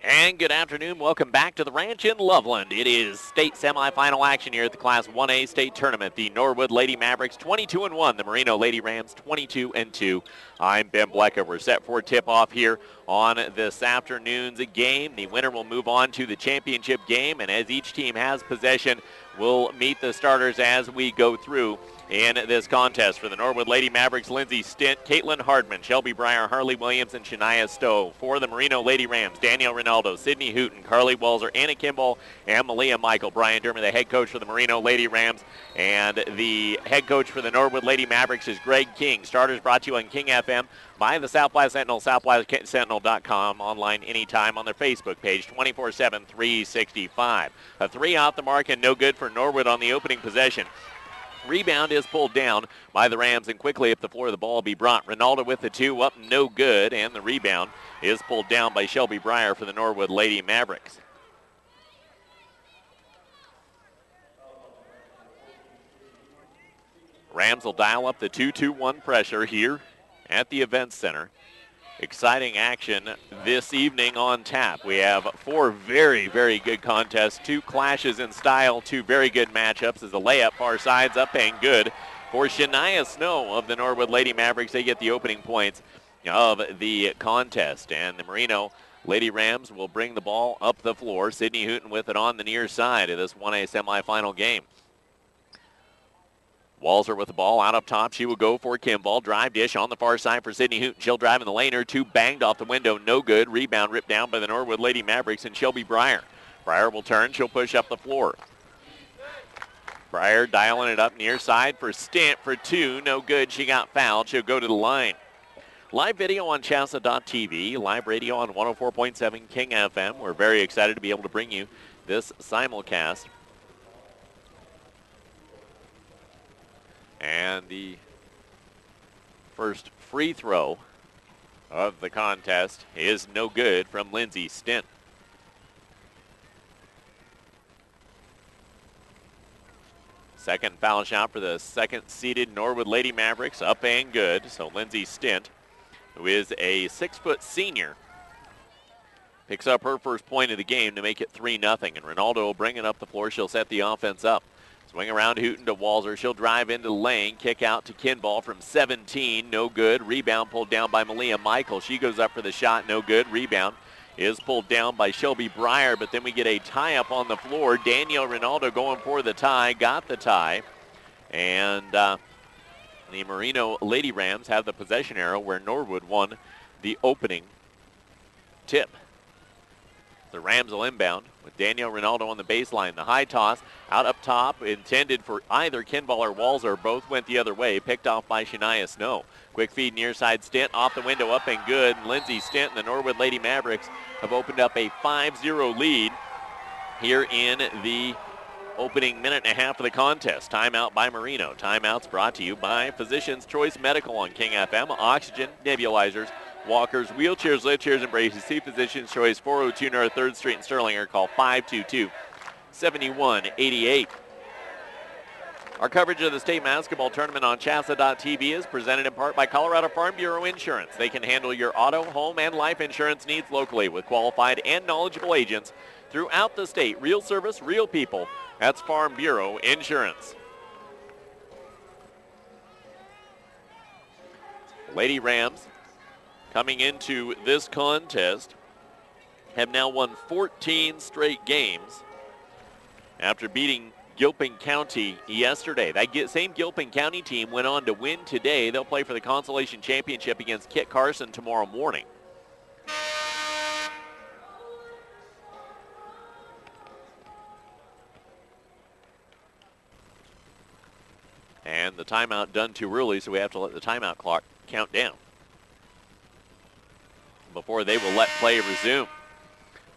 And good afternoon. Welcome back to the ranch in Loveland. It is state semifinal action here at the Class 1A state tournament. The Norwood Lady Mavericks 22-1. The Merino Lady Rams 22-2. I'm Ben Blecker. We're set for tip-off here on this afternoon's game. The winner will move on to the championship game, and as each team has possession, we'll meet the starters as we go through in this contest. For the Norwood Lady Mavericks, Lindsay Stint, Caitlin Hardman, Shelby Breyer, Harley Williams, and Shania Stowe. For the Merino Lady Rams, Danielle Rinaldo, Sydney Hooten, Carly Walzer, Anna Kimball, and Malia Michael. Brian Dermer, the head coach for the Merino Lady Rams, and the head coach for the Norwood Lady Mavericks is Greg King. Starters brought to you on King FM by the Southwest Sentinel, southwestsentinel.com, online anytime on their Facebook page, 24/7, 365. A three off the mark and no good for Norwood on the opening possession. Rebound is pulled down by the Rams, and quickly up the floor the ball will be brought. Ronaldo with the two up, no good, and the rebound is pulled down by Shelby Breyer for the Norwood Lady Mavericks. Rams will dial up the 2-2-1 pressure here at the Events Center. Exciting action this evening on tap. We have four very, very good contests, two clashes in style, two very good matchups as the layup far side's up and good for Shania Snow of the Norwood Lady Mavericks. They get the opening points of the contest, and the Merino Lady Rams will bring the ball up the floor. Sydney Hooten with it on the near side of this 1A semifinal game. Walzer with the ball out up top. She will go for Kimball. Drive dish on the far side for Sydney Hooten. She'll drive in the lane. Her two banged off the window. No good. Rebound ripped down by the Norwood Lady Mavericks and Shelby Breyer. Breyer will turn. She'll push up the floor. Breyer dialing it up near side for Stint for two. No good. She got fouled. She'll go to the line. Live video on CHSAA.tv. Live radio on 104.7 King FM. We're very excited to be able to bring you this simulcast. And the first free throw of the contest is no good from Lindsay Stint. Second foul shot for the second-seeded Norwood Lady Mavericks, up and good. So Lindsay Stint, who is a 6-foot senior, picks up her first point of the game to make it 3-0. And Ronaldo will bring it up the floor. She'll set the offense up. Swing around Hooten to Walzer. She'll drive into the lane. Kick out to Kimball from 17. No good. Rebound pulled down by Malia Michael. She goes up for the shot. No good. Rebound is pulled down by Shelby Breyer, but then we get a tie-up on the floor. Danielle Rinaldo going for the tie. Got the tie. And the Merino Lady Rams have the possession arrow where Norwood won the opening tip. The Rams will inbound with Danielle Rinaldo on the baseline. The high toss out up top, intended for either Kimball or Walzer. Both went the other way, picked off by Shania Snow. Quick feed near side. Stint off the window, up and good. Lindsay Stint and the Norwood Lady Mavericks have opened up a 5-0 lead here in the opening minute and a half of the contest. Timeout by Merino. Timeouts brought to you by Physicians Choice Medical on King FM. Oxygen, nebulizers, walkers, wheelchairs, lift chairs, and braces. See Physicians Choice, 402 North 3rd Street in Sterling, or call 522-7188. Our coverage of the state basketball tournament on CHSAA.tv is presented in part by Colorado Farm Bureau Insurance. They can handle your auto, home, and life insurance needs locally with qualified and knowledgeable agents throughout the state. Real service, real people. That's Farm Bureau Insurance. Lady Rams, coming into this contest, have now won 14 straight games after beating Gilpin County yesterday. That same Gilpin County team went on to win today. They'll play for the consolation championship against Kit Carson tomorrow morning. And the timeout done too early, so we have to let the timeout clock count down before they will let play resume.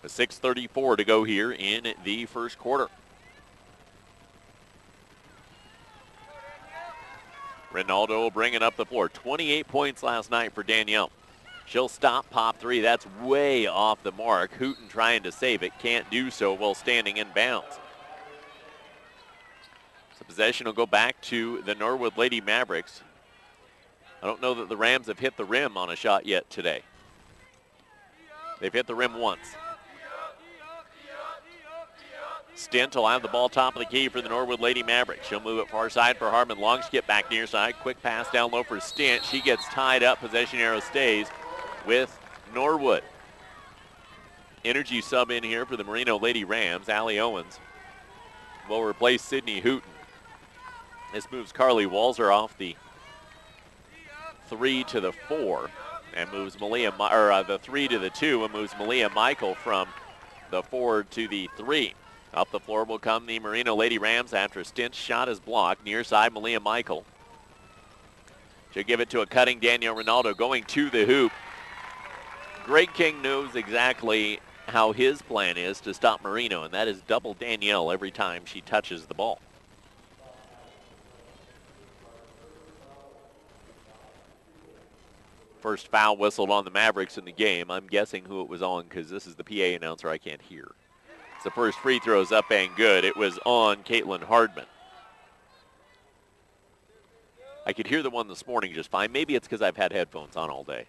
A 6:34 to go here in the first quarter. Rinaldo will bring it up the floor. 28 points last night for Danielle. She'll stop pop three. That's way off the mark. Hooten trying to save it. Can't do so while standing in bounds. So possession will go back to the Norwood Lady Mavericks. I don't know that the Rams have hit the rim on a shot yet today. They've hit the rim once. Stint will have the ball top of the key for the Norwood Lady Mavericks. She'll move it far side for Harmon. Long skip back near side. Quick pass down low for Stint. She gets tied up. Possession arrow stays with Norwood. Energy sub in here for the Merino Lady Rams. Allie Owens will replace Sydney Hooten. This moves Carly Walzer off the 3 to the 4 and moves the 3 to the 2 and moves Malia Michael from the 4 to the 3. Up the floor will come the Merino Lady Rams after a Stint shot is blocked. Near side, Malia Michael. She'll give it to a cutting Danielle Ronaldo going to the hoop. Greg King knows exactly how his plan is to stop Merino, and that is double Danielle every time she touches the ball. First foul whistled on the Mavericks in the game. I'm guessing who it was on because this is the PA announcer I can't hear. The first free throw is up and good. It was on Caitlin Hardman. I could hear the one this morning just fine. Maybe it's because I've had headphones on all day.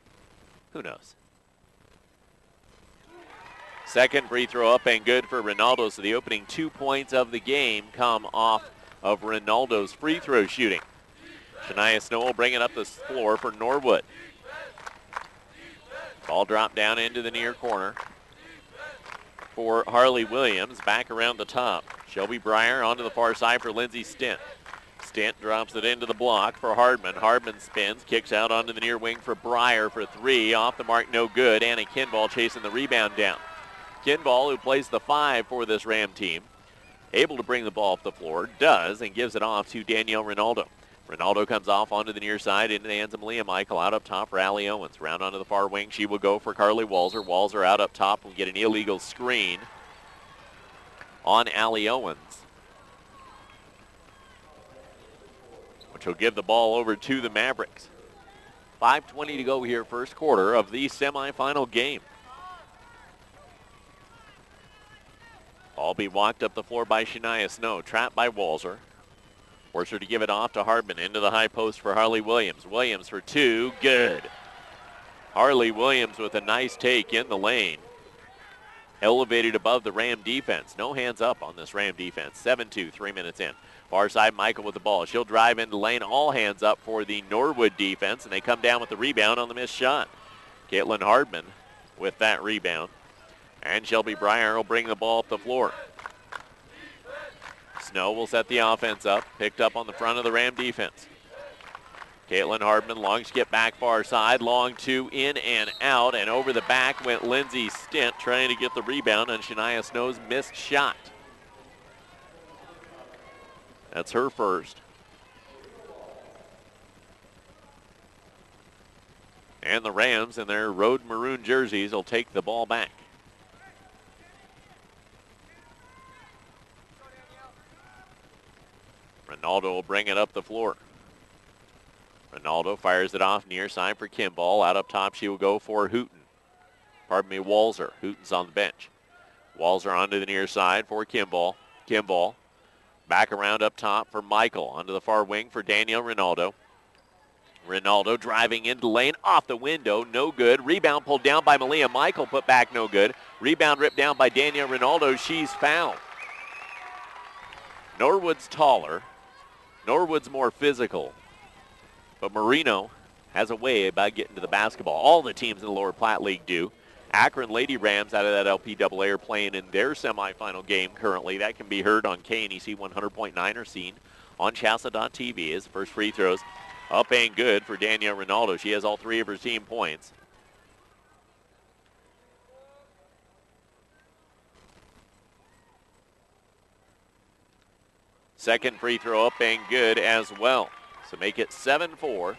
Who knows? Second free throw up and good for Ronaldo. So the opening 2 points of the game come off of Ronaldo's free throw shooting. Shania Snow will bring it up the floor for Norwood. Ball dropped down into the near corner for Harley Williams. Back around the top. Shelby Breyer onto the far side for Lindsey Stint. Stint drops it into the block for Hardman. Hardman spins, kicks out onto the near wing for Breyer for 3. Off the mark, no good. Anna Kinball chasing the rebound down. Kinball, who plays the 5 for this Ram team, able to bring the ball up the floor, does, and gives it off to Danielle Ronaldo. Ronaldo comes off onto the near side into the hands of Malia Michael. Out up top for Allie Owens. Round onto the far wing. She will go for Carly Walzer. Walzer out up top will get an illegal screen on Allie Owens, which will give the ball over to the Mavericks. 5:20 to go here, first quarter of the semifinal game. Ball be walked up the floor by Shania Snow. Trapped by Walzer. Force her to give it off to Hardman. Into the high post for Harley Williams. Williams for 2. Good. Harley Williams with a nice take in the lane. Elevated above the Ram defense. No hands up on this Ram defense. 7-2, 3 minutes in. Far side, Michael with the ball. She'll drive into the lane. All hands up for the Norwood defense, and they come down with the rebound on the missed shot. Caitlin Hardman with that rebound. And Shelby Breyer will bring the ball up the floor. Snow will set the offense up. Picked up on the front of the Ram defense. Caitlin Hardman, long skip back far side. Long 2 in and out. And over the back went Lindsey Stint trying to get the rebound on Shania Snow's missed shot. That's her first. And the Rams in their road maroon jerseys will take the ball back. Ronaldo will bring it up the floor. Ronaldo fires it off near side for Kimball. Out up top, she will go for Walzer. Hooten's on the bench. Walzer onto the near side for Kimball. Kimball back around up top for Michael. Onto the far wing for Danielle Ronaldo. Ronaldo driving into the lane, off the window, no good. Rebound pulled down by Malia Michael, put back no good. Rebound ripped down by Danielle Ronaldo. She's fouled. Norwood's taller. Norwood's more physical, but Merino has a way about getting to the basketball. All the teams in the Lower Platte League do. Akron Lady Rams out of that LPAA are playing in their semifinal game currently. That can be heard on KNEC 100.9 or seen on CHSAA.tv. His first free throws up and good for Danielle Ronaldo. She has all 3 of her team points. Second free throw up and good as well. So make it 7-4.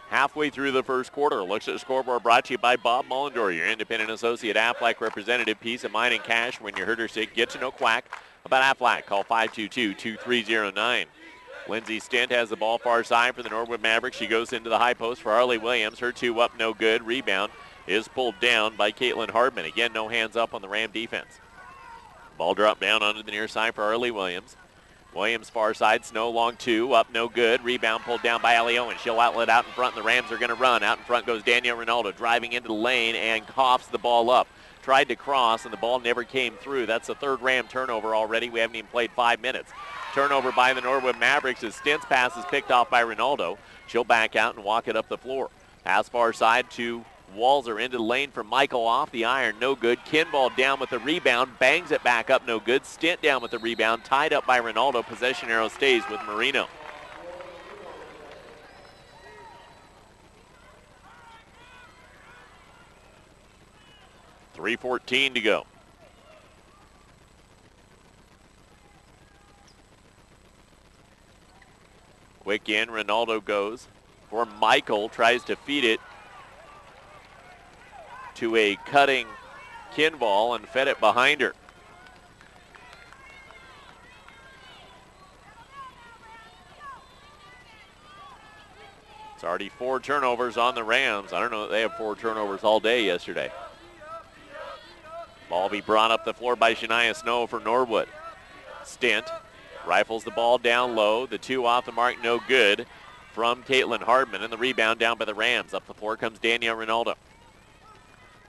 Halfway through the first quarter. Looks at the scoreboard brought to you by Bob Mullendor, your independent associate Aflac representative. Peace of mind and cash when you're hurt or sick. Get to know quack about Aflac. Call 522-2309. Lindsey Stint has the ball far side for the Norwood Mavericks. She goes into the high post for Harley Williams. Her 2 up, no good. Rebound is pulled down by Caitlin Hardman. Again, no hands up on the Ram defense. Ball dropped down onto the near side for Harley Williams. Williams far side, Snow long 2, up no good. Rebound pulled down by Allie Owens. She'll outlet out in front, and the Rams are going to run. Out in front goes Danielle Ronaldo, driving into the lane and coughs the ball up. tried to cross, and the ball never came through. That's the third Ram turnover already. We haven't even played 5 minutes. Turnover by the Norwood Mavericks as Stint's pass is picked off by Ronaldo. She'll back out and walk it up the floor. Pass far side to Walzer into the lane from Michael off the iron. No good. Kinball down with the rebound. Bangs it back up. No good. Stint down with the rebound. Tied up by Ronaldo. Possession arrow stays with Merino. .3:14 to go. Quick in. Ronaldo goes for Michael. Tries to feed it to a cutting Kinball and fed it behind her. It's already 4 turnovers on the Rams. I don't know that they have 4 turnovers all day yesterday. Ball be brought up the floor by Shania Snow for Norwood. Stint rifles the ball down low. The 2 off the mark, no good from Caitlin Hardman. And the rebound down by the Rams. Up the floor comes Danielle Ronaldo.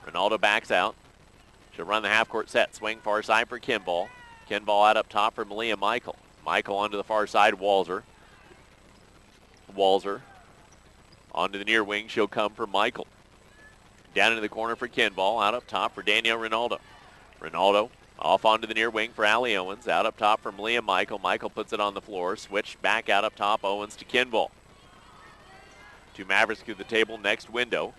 Ronaldo backs out. She'll run the half-court set. Swing far side for Kinball. Kinball out up top for Malia Michael. Michael onto the far side, Walzer. Walzer onto the near wing. She'll come for Michael. Down into the corner for Kinball. Out up top for Danielle Ronaldo. Ronaldo off onto the near wing for Allie Owens. Out up top for Malia Michael. Michael puts it on the floor. Switch back out up top. Owens to Kinball. 2 Mavericks through the table. Next window.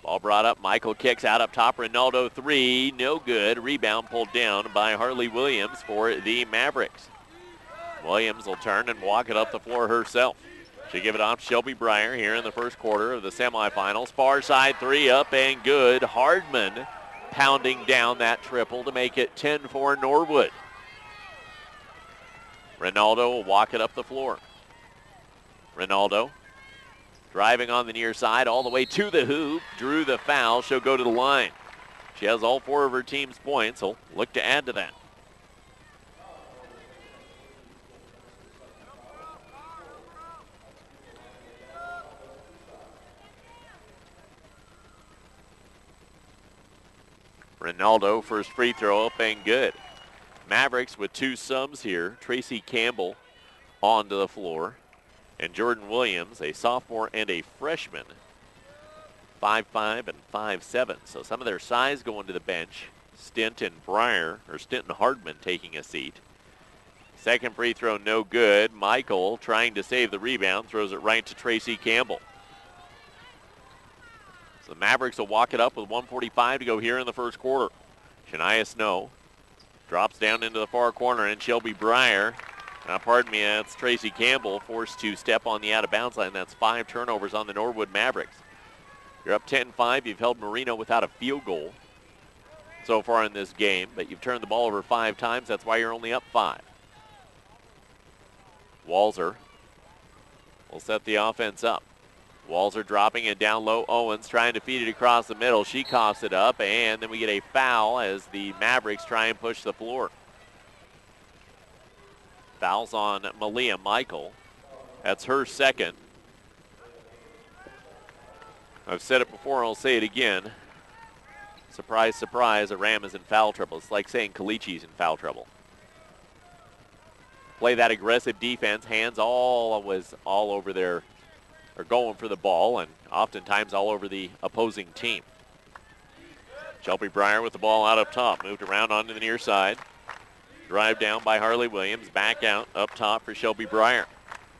Ball brought up. Michael kicks out up top. Ronaldo 3. No good. Rebound pulled down by Harley Williams for the Mavericks. Williams will turn and walk it up the floor herself. She'll give it off Shelby Breyer here in the first quarter of the semifinals. Far side 3 up and good. Hardman pounding down that triple to make it 10 for Norwood. Ronaldo will walk it up the floor. Ronaldo driving on the near side all the way to the hoop. Drew the foul. She'll go to the line. She has all 4 of her team's points. Will look to add to that. Ronaldo, first free throw up and good. Mavericks with 2 subs here. Tracy Campbell onto the floor. And Jordan Williams, a sophomore and a freshman. 5'5" and 5'7". So some of their size going to the bench. Stint and Hardman taking a seat. Second free throw, no good. Michael trying to save the rebound, throws it right to Tracy Campbell. So the Mavericks will walk it up with 1:45 to go here in the first quarter. Shania Snow drops down into the far corner, and Shelby Breyer, pardon me, that's Tracy Campbell, forced to step on the out-of-bounds line. That's 5 turnovers on the Norwood Mavericks. You're up 10-5. You've held Merino without a field goal so far in this game, but you've turned the ball over 5 times. That's why you're only up 5. Walzer will set the offense up. Walzer dropping it down low. Owens trying to feed it across the middle. She coughs it up, and then we get a foul as the Mavericks try and push the floor. Fouls on Malia Michael. That's her second. I've said it before, I'll say it again. Surprise, surprise, a Ram is in foul trouble. It's like saying Kalichi's in foul trouble. Play that aggressive defense, hands always all over their, or going for the ball, and oftentimes all over the opposing team. Shelby Breyer with the ball out up top, moved around onto the near side. Drive down by Harley Williams, back out up top for Shelby Breyer.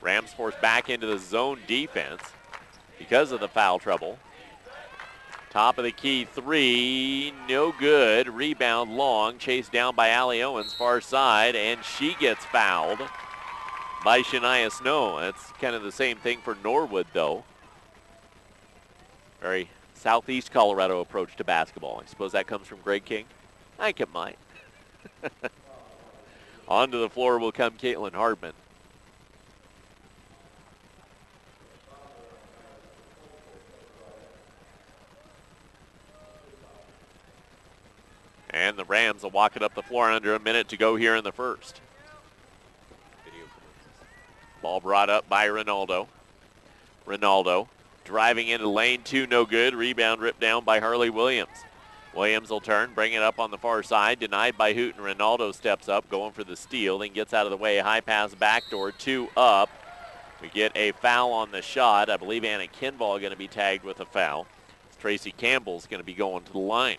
Rams forced back into the zone defense because of the foul trouble. Top of the key 3, no good. Rebound long, chased down by Allie Owens, far side, and she gets fouled by Shania Snow. That's kind of the same thing for Norwood, though. Very southeast Colorado approach to basketball. I suppose that comes from Greg King. I think it might. Onto the floor will come Caitlin Hardman. And the Rams will walk it up the floor under a minute to go here in the first. Ball brought up by Ronaldo. Ronaldo driving into lane 2, no good. Rebound ripped down by Harley Williams. Williams will turn, bring it up on the far side. Denied by Hooten. Ronaldo steps up, going for the steal, then gets out of the way. High pass backdoor, 2 up. We get a foul on the shot. I believe Anna Kinball going to be tagged with a foul. Tracy Campbell's going to be going to the line.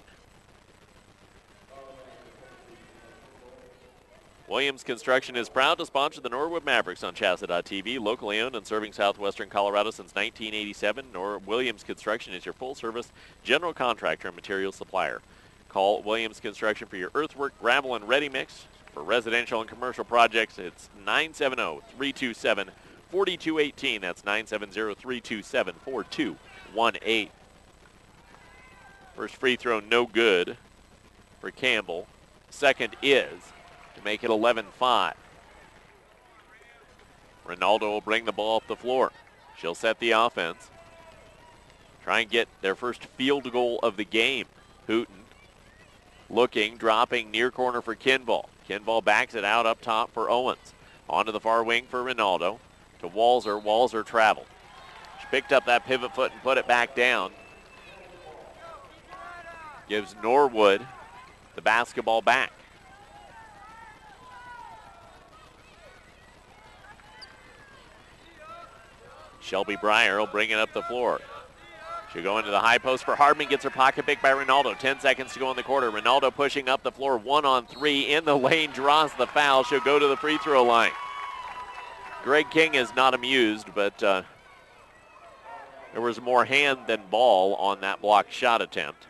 Williams Construction is proud to sponsor the Norwood Mavericks on CHSAA.tv. Locally owned and serving southwestern Colorado since 1987, Williams Construction is your full-service general contractor and material supplier. Call Williams Construction for your earthwork, gravel, and ready mix. For residential and commercial projects, it's 970-327-4218. That's 970-327-4218. First free throw, no good for Campbell. Second is to make it 11-5. Ronaldo will bring the ball up the floor. She'll set the offense. Try and get their first field goal of the game. Hooten looking, dropping near corner for Kinball. Kinball backs it out up top for Owens. Onto the far wing for Ronaldo. To Walzer. Walzer traveled. She picked up that pivot foot and put it back down. Gives Norwood the basketball back. Shelby Breyer will bring it up the floor. She'll go into the high post for Hardman, gets her pocket picked by Ronaldo. 10 seconds to go in the quarter. Ronaldo pushing up the floor, 1-on-3 in the lane, draws the foul. She'll go to the free throw line. Greg King is not amused, but there was more hand than ball on that blocked shot attempt.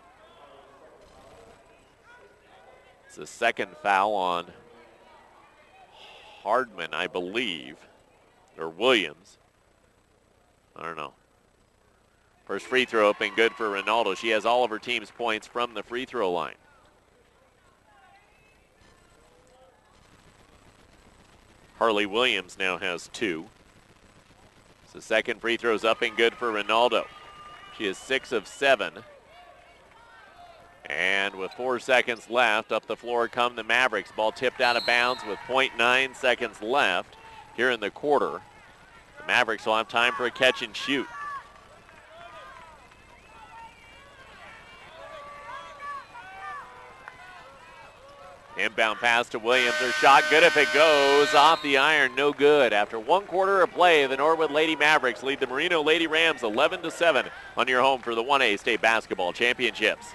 It's the second foul on Hardman, I believe, or Williams. I don't know. First free throw up and good for Ronaldo. She has all of her team's points from the free throw line. Harley Williams now has 2. So second free throw's up and good for Ronaldo. She is 6 of 7. And with 4 seconds left, up the floor come the Mavericks. Ball tipped out of bounds with 0.9 seconds left here in the quarter. The Mavericks will have time for a catch and shoot. Inbound pass to Williams. Her shot good if it goes. Off the iron, no good. After 1 quarter of play, the Norwood Lady Mavericks lead the Merino Lady Rams 11-7 on your home for the 1A State Basketball Championships.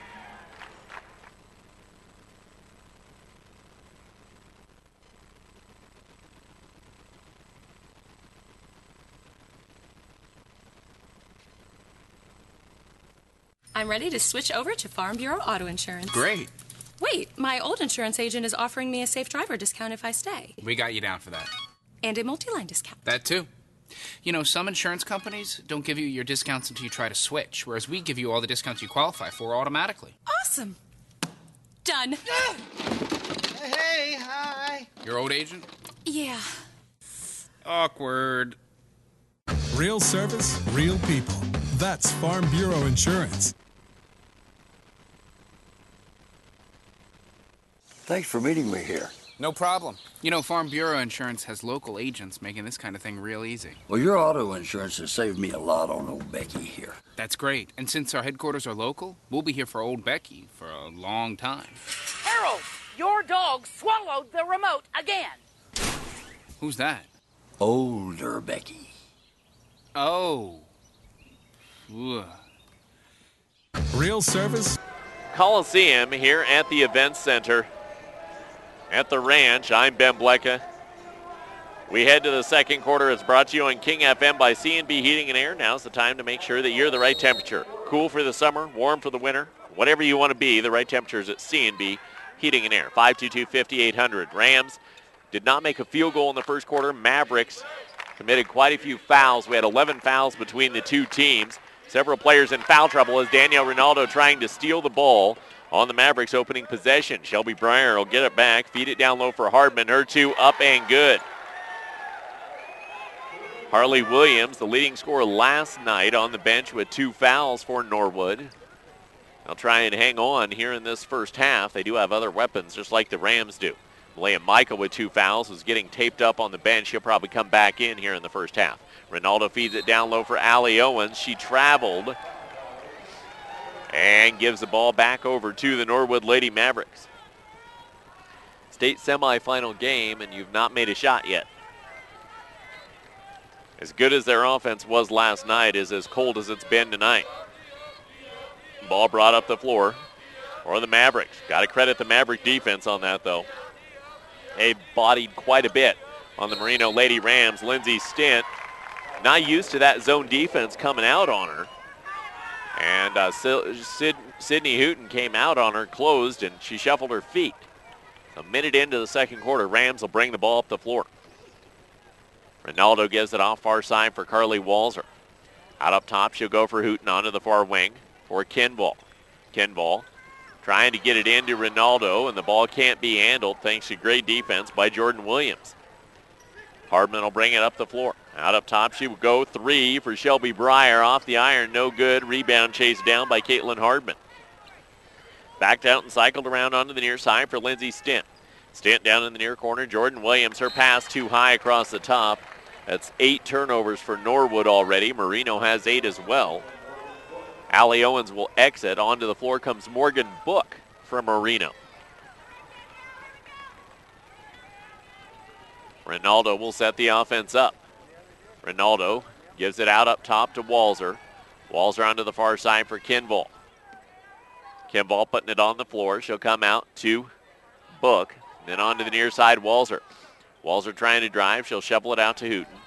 I'm ready to switch over to Farm Bureau Auto Insurance. Great. Wait, my old insurance agent is offering me a safe driver discount if I stay. We got you down for that. And a multi-line discount. That too. You know, some insurance companies don't give you your discounts until you try to switch, whereas we give you all the discounts you qualify for automatically. Awesome. Done. Hey, hi. Your old agent? Yeah. Awkward. Real service, real people. That's Farm Bureau Insurance. Thanks for meeting me here. No problem. You know, Farm Bureau Insurance has local agents making this kind of thing real easy. Well, your auto insurance has saved me a lot on old Becky here. That's great. And since our headquarters are local, we'll be here for old Becky for a long time. Harold, your dog swallowed the remote again. Who's that? Older Becky. Oh. Ugh. Real service. Coliseum here at the Event Center at the Ranch. I'm Ben Blecka. We head to the second quarter. It's brought to you on King FM by C&B Heating and Air. Now's the time to make sure that you're the right temperature. Cool for the summer, warm for the winter, whatever you want to be, the right temperature is at C&B Heating and Air. 522-5800. Rams did not make a field goal in the first quarter. Mavericks committed quite a few fouls. We had 11 fouls between the two teams. Several players in foul trouble as Danielle Ronaldo trying to steal the ball on the Mavericks opening possession. Shelby Breyer will get it back, feed it down low for Hardman. Her 2 up and good. Harley Williams, the leading scorer last night, on the bench with 2 fouls for Norwood. They'll try and hang on here in this first half. They do have other weapons, just like the Rams do. Malaya Michael with 2 fouls is getting taped up on the bench. He'll probably come back in here in the first half. Ronaldo feeds it down low for Allie Owens. She traveled and gives the ball back over to the Norwood Lady Mavericks. State semifinal game, and you've not made a shot yet. As good as their offense was last night is as cold as it's been tonight. Ball brought up the floor for the Mavericks. Got to credit the Maverick defense on that, though. They bodied quite a bit on the Merino Lady Rams. Lindsay Stint, not used to that zone defense coming out on her. And Sydney Hooten came out on her, closed, and she shuffled her feet. A minute into the second quarter, Rams will bring the ball up the floor. Ronaldo gives it off far side for Carly Walzer. Out up top, she'll go for Hooten onto the far wing for Kinball. Kinball trying to get it into Ronaldo, and the ball can't be handled thanks to great defense by Jordan Williams. Hardman will bring it up the floor. Out up top, she will go three for Shelby Breyer. Off the iron, no good. Rebound chased down by Caitlin Hardman. Backed out and cycled around onto the near side for Lindsay Stint. Stint down in the near corner. Jordan Williams, her pass too high across the top. That's 8 turnovers for Norwood already. Merino has 8 as well. Allie Owens will exit. Onto the floor comes Morgan Book from Merino. Ronaldo will set the offense up. Ronaldo gives it out up top to Walzer. Walzer onto the far side for Kinball. Kinball putting it on the floor. She'll come out to Book. Then onto the near side, Walzer. Walzer trying to drive. She'll shovel it out to Hooten.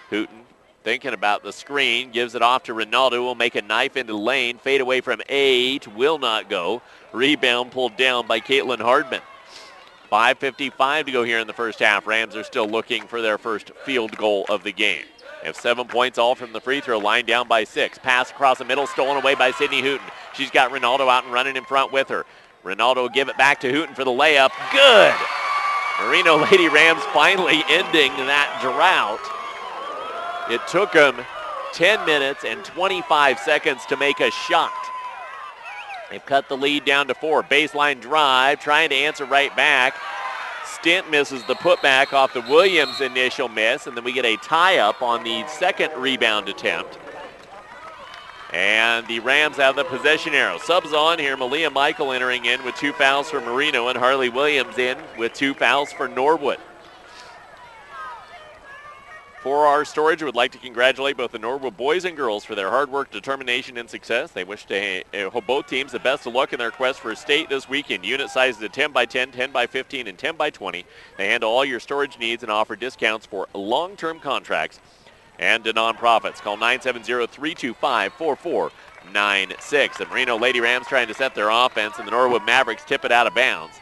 Hooten thinking about the screen. Gives it off to Ronaldo. Will make a knife into the lane. Fade away from 8. Will not go. Rebound pulled down by Caitlin Hardman. 5:55 to go here in the first half. Rams are still looking for their first field goal of the game. They have 7 points all from the free throw line, down by 6. Pass across the middle, stolen away by Sydney Hooten. She's got Ronaldo out and running in front with her. Ronaldo will give it back to Hooten for the layup. Good! Merino Lady Rams finally ending that drought. It took them 10 minutes and 25 seconds to make a shot. They've cut the lead down to 4. Baseline drive, trying to answer right back. Stint misses the putback off the Williams initial miss, and then we get a tie-up on the second rebound attempt. And the Rams have the possession arrow. Subs on here. Malia Michael entering in with 2 fouls for Merino, and Harley Williams in with 2 fouls for Norwood. For our storage, we would like to congratulate both the Norwood boys and girls for their hard work, determination, and success. They wish to hope both teams the best of luck in their quest for a state this weekend. Unit sizes of 10 by 10, 10 by 15, and 10 by 20. They handle all your storage needs and offer discounts for long-term contracts and to nonprofits. Call 970-325-4496. The Merino Lady Rams trying to set their offense, and the Norwood Mavericks tip it out of bounds.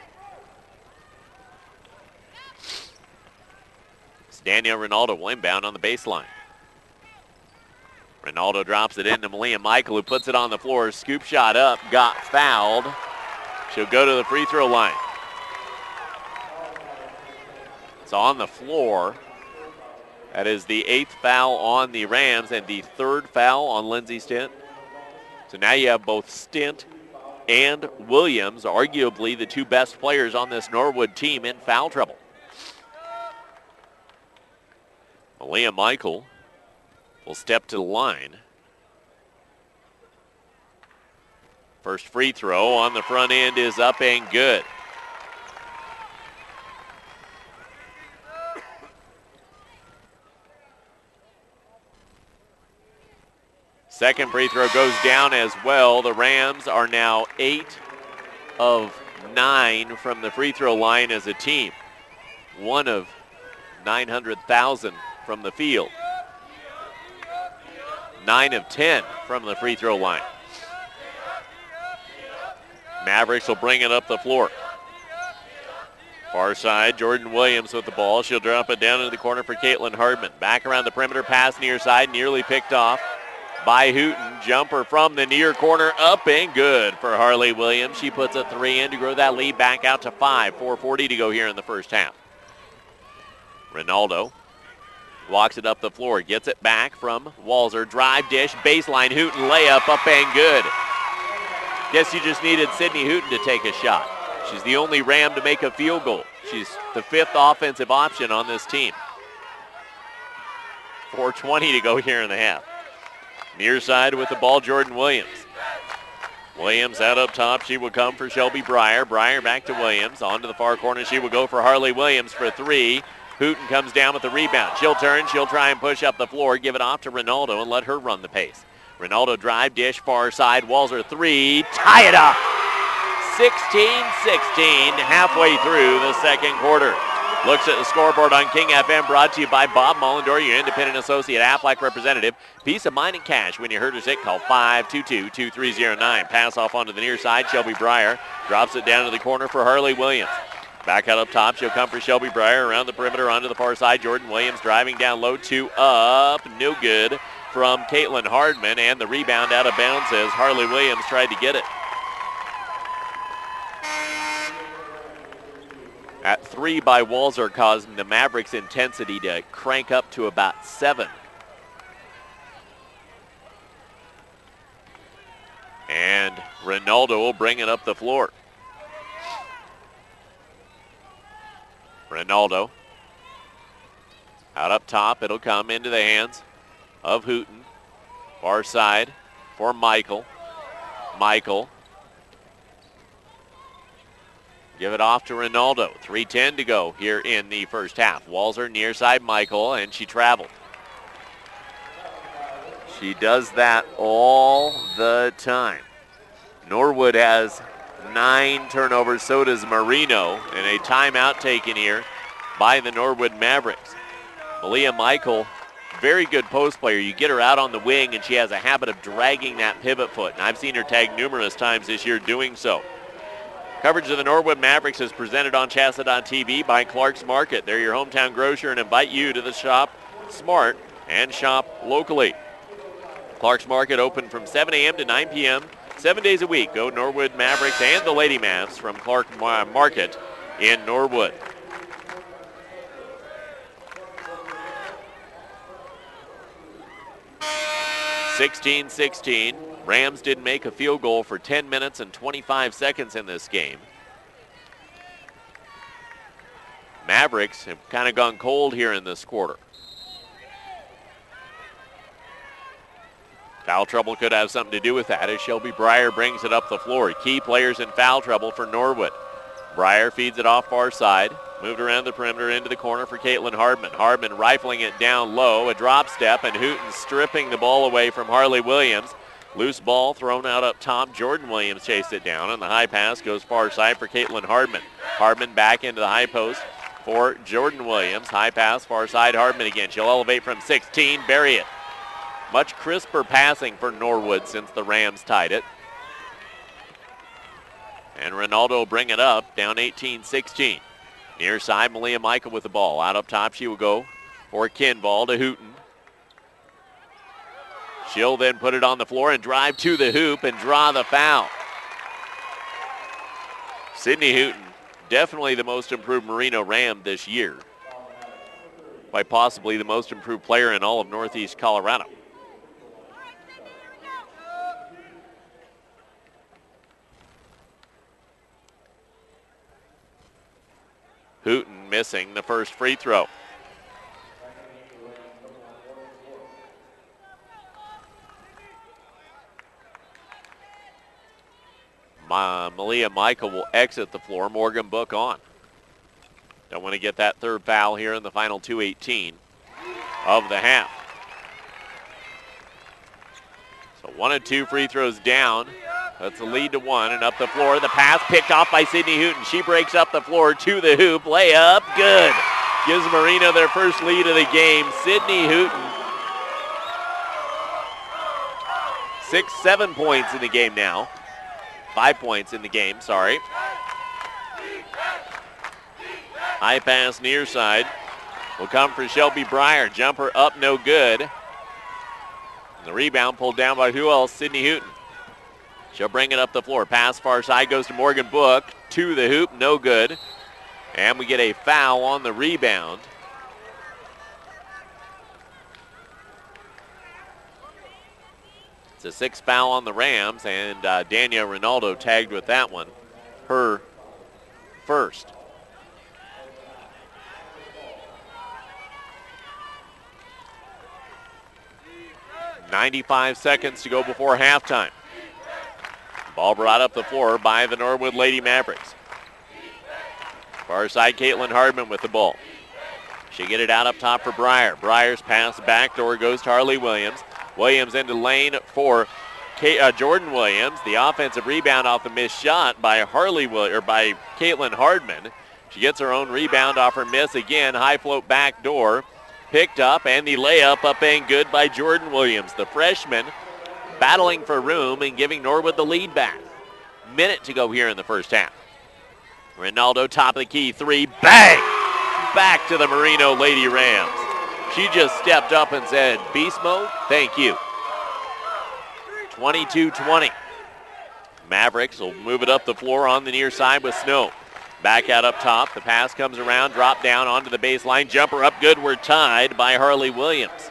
Danielle Ronaldo will inbound on the baseline. Ronaldo drops it into Malia Michael, who puts it on the floor. Scoop shot up, got fouled. She'll go to the free throw line. It's on the floor. That is the 8th foul on the Rams and the 3rd foul on Lindsay Stint. So now you have both Stint and Williams, arguably the 2 best players on this Norwood team, in foul trouble. Malia Michael will step to the line. First free throw on the front end is up and good. Second free throw goes down as well. The Rams are now 8 of 9 from the free throw line as a team. 1 of 900,000 from the field. 9 of 10 from the free throw line. Mavericks will bring it up the floor. Far side, Jordan Williams with the ball. She'll drop it down into the corner for Caitlin Hardman. Back around the perimeter, pass near side, nearly picked off by Hooten. Jumper from the near corner, up and good for Harley Williams. She puts a 3 in to grow that lead back out to 5. 4:40 to go here in the first half. Ronaldo walks it up the floor, gets it back from Walzer. Drive dish, baseline, Hooten layup, up and good. Guess you just needed Sydney Hooten to take a shot. She's the only Ram to make a field goal. She's the 5th offensive option on this team. 4:20 to go here in the half. Near side with the ball, Jordan Williams. Williams out up top. She will come for Shelby Breyer. Breyer back to Williams. On to the far corner. She will go for Harley Williams for three. Hooten comes down with the rebound. She'll turn. She'll try and push up the floor. Give it off to Ronaldo and let her run the pace. Ronaldo drive, dish, far side. Walzer three. Tie it up. 16-16 halfway through the second quarter. Looks at the scoreboard on King FM, brought to you by Bob Mullendore, your independent associate Aflac representative. Peace of mind and cash. When you heard her sick, call 522-2309. Pass off onto the near side. Shelby Breyer drops it down to the corner for Harley Williams. Back out up top. She'll come for Shelby Breyer around the perimeter onto the far side. Jordan Williams driving down low, two up. No good from Caitlin Hardman, and the rebound out of bounds as Harley Williams tried to get it. At three by Walzer, causing the Mavericks' intensity to crank up to about 7. And Ronaldo will bring it up the floor. Ronaldo out up top. It'll come into the hands of Hooten. Far side for Michael. Michael. Give it off to Ronaldo. 3:10 to go here in the first half. Walzer near side Michael, and she traveled. She does that all the time. Norwood has 9 turnovers, so does Merino, and a timeout taken here by the Norwood Mavericks. Malia Michael, very good post player. You get her out on the wing, and she has a habit of dragging that pivot foot, and I've seen her tag numerous times this year doing so. Coverage of the Norwood Mavericks is presented on CHSAA.tv by Clark's Market. They're your hometown grocer and invite you to the shop smart and shop locally. Clark's Market open from 7 a.m. to 9 p.m. 7 days a week. Go Norwood Mavericks and the Lady Mavs from Clark Market in Norwood. (16-16). Rams did make a field goal for 10 minutes and 25 seconds in this game. Mavericks have kind of gone cold here in this quarter. Foul trouble could have something to do with that as Shelby Breyer brings it up the floor. Key players in foul trouble for Norwood. Breyer feeds it off far side. Moved around the perimeter into the corner for Caitlin Hardman. Hardman rifling it down low. A drop step, and Hooten stripping the ball away from Harley Williams. Loose ball thrown out up top. Jordan Williams chased it down, and the high pass goes far side for Caitlin Hardman. Hardman back into the high post for Jordan Williams. High pass, far side, Hardman again. She'll elevate from 16, bury it. Much crisper passing for Norwood since the Rams tied it. And Ronaldo will bring it up, down 18-16. Near side, Malia Michael with the ball. Out up top, she will go for Kinball to Hooten. She'll then put it on the floor and drive to the hoop and draw the foul. Sydney Hooten, definitely the most improved Merino Ram this year. Quite possibly the most improved player in all of Northeast Colorado. Hooten missing the first free throw. Malia Michael will exit the floor. Morgan Book on. Don't want to get that third foul here in the final 2:18 of the half. So 1 and 2 free throws down. That's a lead to 1, and up the floor. The pass picked off by Sydney Hooten. She breaks up the floor to the hoop. Layup, good. Gives Merino their first lead of the game. Sydney Hooten. 6-7 points in the game now. 5 points in the game, sorry. High pass near side will come for Shelby Breyer. Jumper up, no good. And the rebound pulled down by who else? Sydney Hooten. She'll bring it up the floor. Pass far side goes to Morgan Book. To the hoop, no good. And we get a foul on the rebound. It's a 6th foul on the Rams, and Dania Ronaldo tagged with that one. Her first. .95 seconds to go before halftime. Ball brought up the floor by the Norwood Lady Mavericks. Far side, Caitlin Hardman with the ball. She get it out up top for Breyer. Breyer's pass backdoor goes to Harley Williams. Williams into lane for Jordan Williams. The offensive rebound off the missed shot by by Caitlin Hardman. She gets her own rebound off her miss again. High float backdoor. Picked up, and the layup up and good by Jordan Williams. The freshman battling for room and giving Norwood the lead back. Minute to go here in the first half. Ronaldo, top of the key, three, bang! Back to the Merino Lady Rams. She just stepped up and said, beast mode, thank you. 22-20. Mavericks will move it up the floor on the near side with Snow. Back out up top. The pass comes around, drop down onto the baseline. Jumper up good. We're tied by Harley Williams.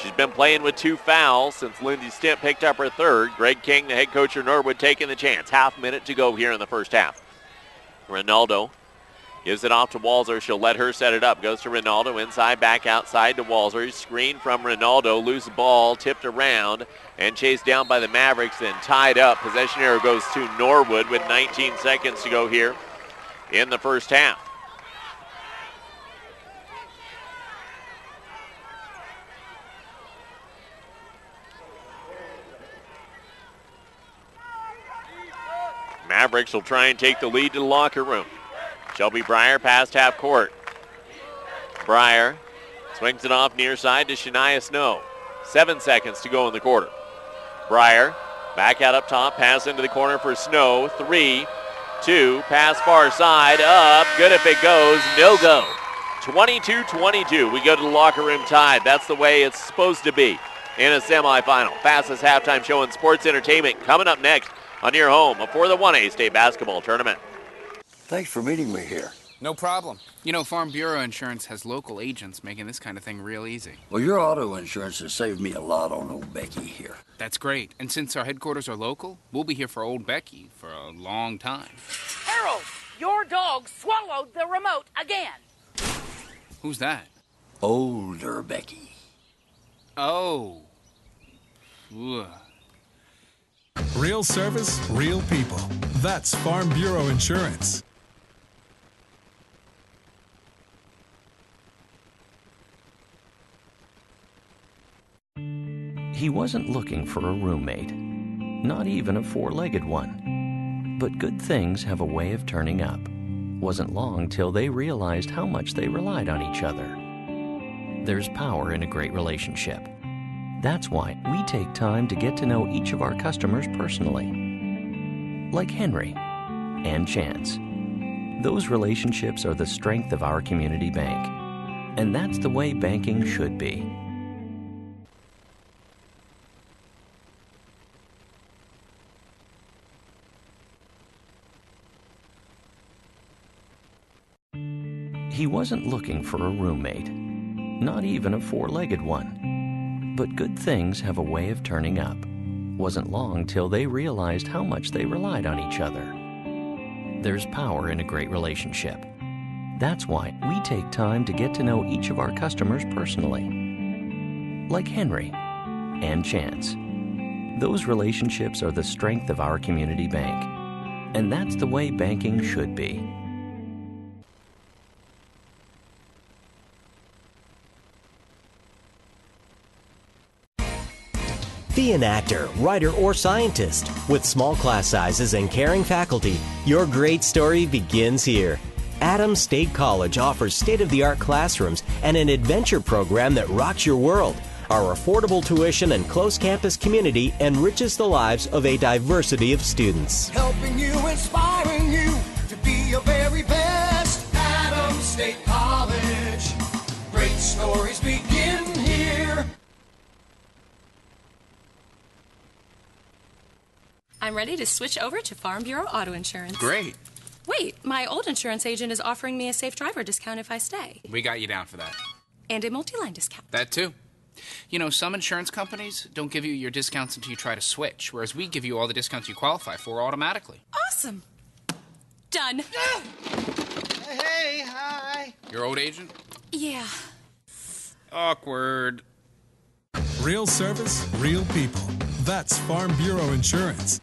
She's been playing with 2 fouls since Lindsay Stent picked up her third. Greg King, the head coach of Norwood, taking the chance. Half minute to go here in the first half. Ronaldo gives it off to Walzer. She'll let her set it up. Goes to Ronaldo. Inside, back outside to Walzer. Screen from Ronaldo. Loose ball tipped around and chased down by the Mavericks and tied up. Possession arrow goes to Norwood with 19 seconds to go here in the first half. Mavericks will try and take the lead to the locker room. Shelby Breyer past half court. Breyer swings it off near side to Shania Snow. 7 seconds to go in the quarter. Breyer back out up top, pass into the corner for Snow. 3, 2, pass far side, up, good if it goes, no go. 22-22, we go to the locker room tied. That's the way it's supposed to be in a semifinal. Fastest halftime show in sports entertainment coming up next on your home for the 1A state basketball tournament. Thanks for meeting me here. No problem. You know, Farm Bureau Insurance has local agents making this kind of thing real easy. Well, your auto insurance has saved me a lot on old Becky here. That's great. And since our headquarters are local, we'll be here for old Becky for a long time. Harold, your dog swallowed the remote again. Who's that? Older Becky. Oh. Ugh. Real service, real people. That's Farm Bureau Insurance. He wasn't looking for a roommate, not even a 4-legged one. But good things have a way of turning up. Wasn't long till they realized how much they relied on each other. There's power in a great relationship. That's why we take time to get to know each of our customers personally. Like Henry and Chance. Those relationships are the strength of our community bank. And that's the way banking should be. He wasn't looking for a roommate, not even a 4-legged one. But good things have a way of turning up. Wasn't long till they realized how much they relied on each other. There's power in a great relationship. That's why we take time to get to know each of our customers personally. Like Henry and Chance. Those relationships are the strength of our community bank. And that's the way banking should be. Be an actor, writer, or scientist. With small class sizes and caring faculty, your great story begins here. Adams State College offers state-of-the-art classrooms and an adventure program that rocks your world. Our affordable tuition and close campus community enriches the lives of a diversity of students. Helping you, inspiring you to be your very best. Adams State College. Great stories begin here. I'm ready to switch over to Farm Bureau Auto Insurance. Great. Wait, my old insurance agent is offering me a safe driver discount if I stay. We got you down for that. And a multi-line discount. That too. You know, some insurance companies don't give you your discounts until you try to switch, whereas we give you all the discounts you qualify for automatically. Awesome. Done. Hey, hi. Your old agent? Yeah. Awkward. Real service, real people. That's Farm Bureau Insurance.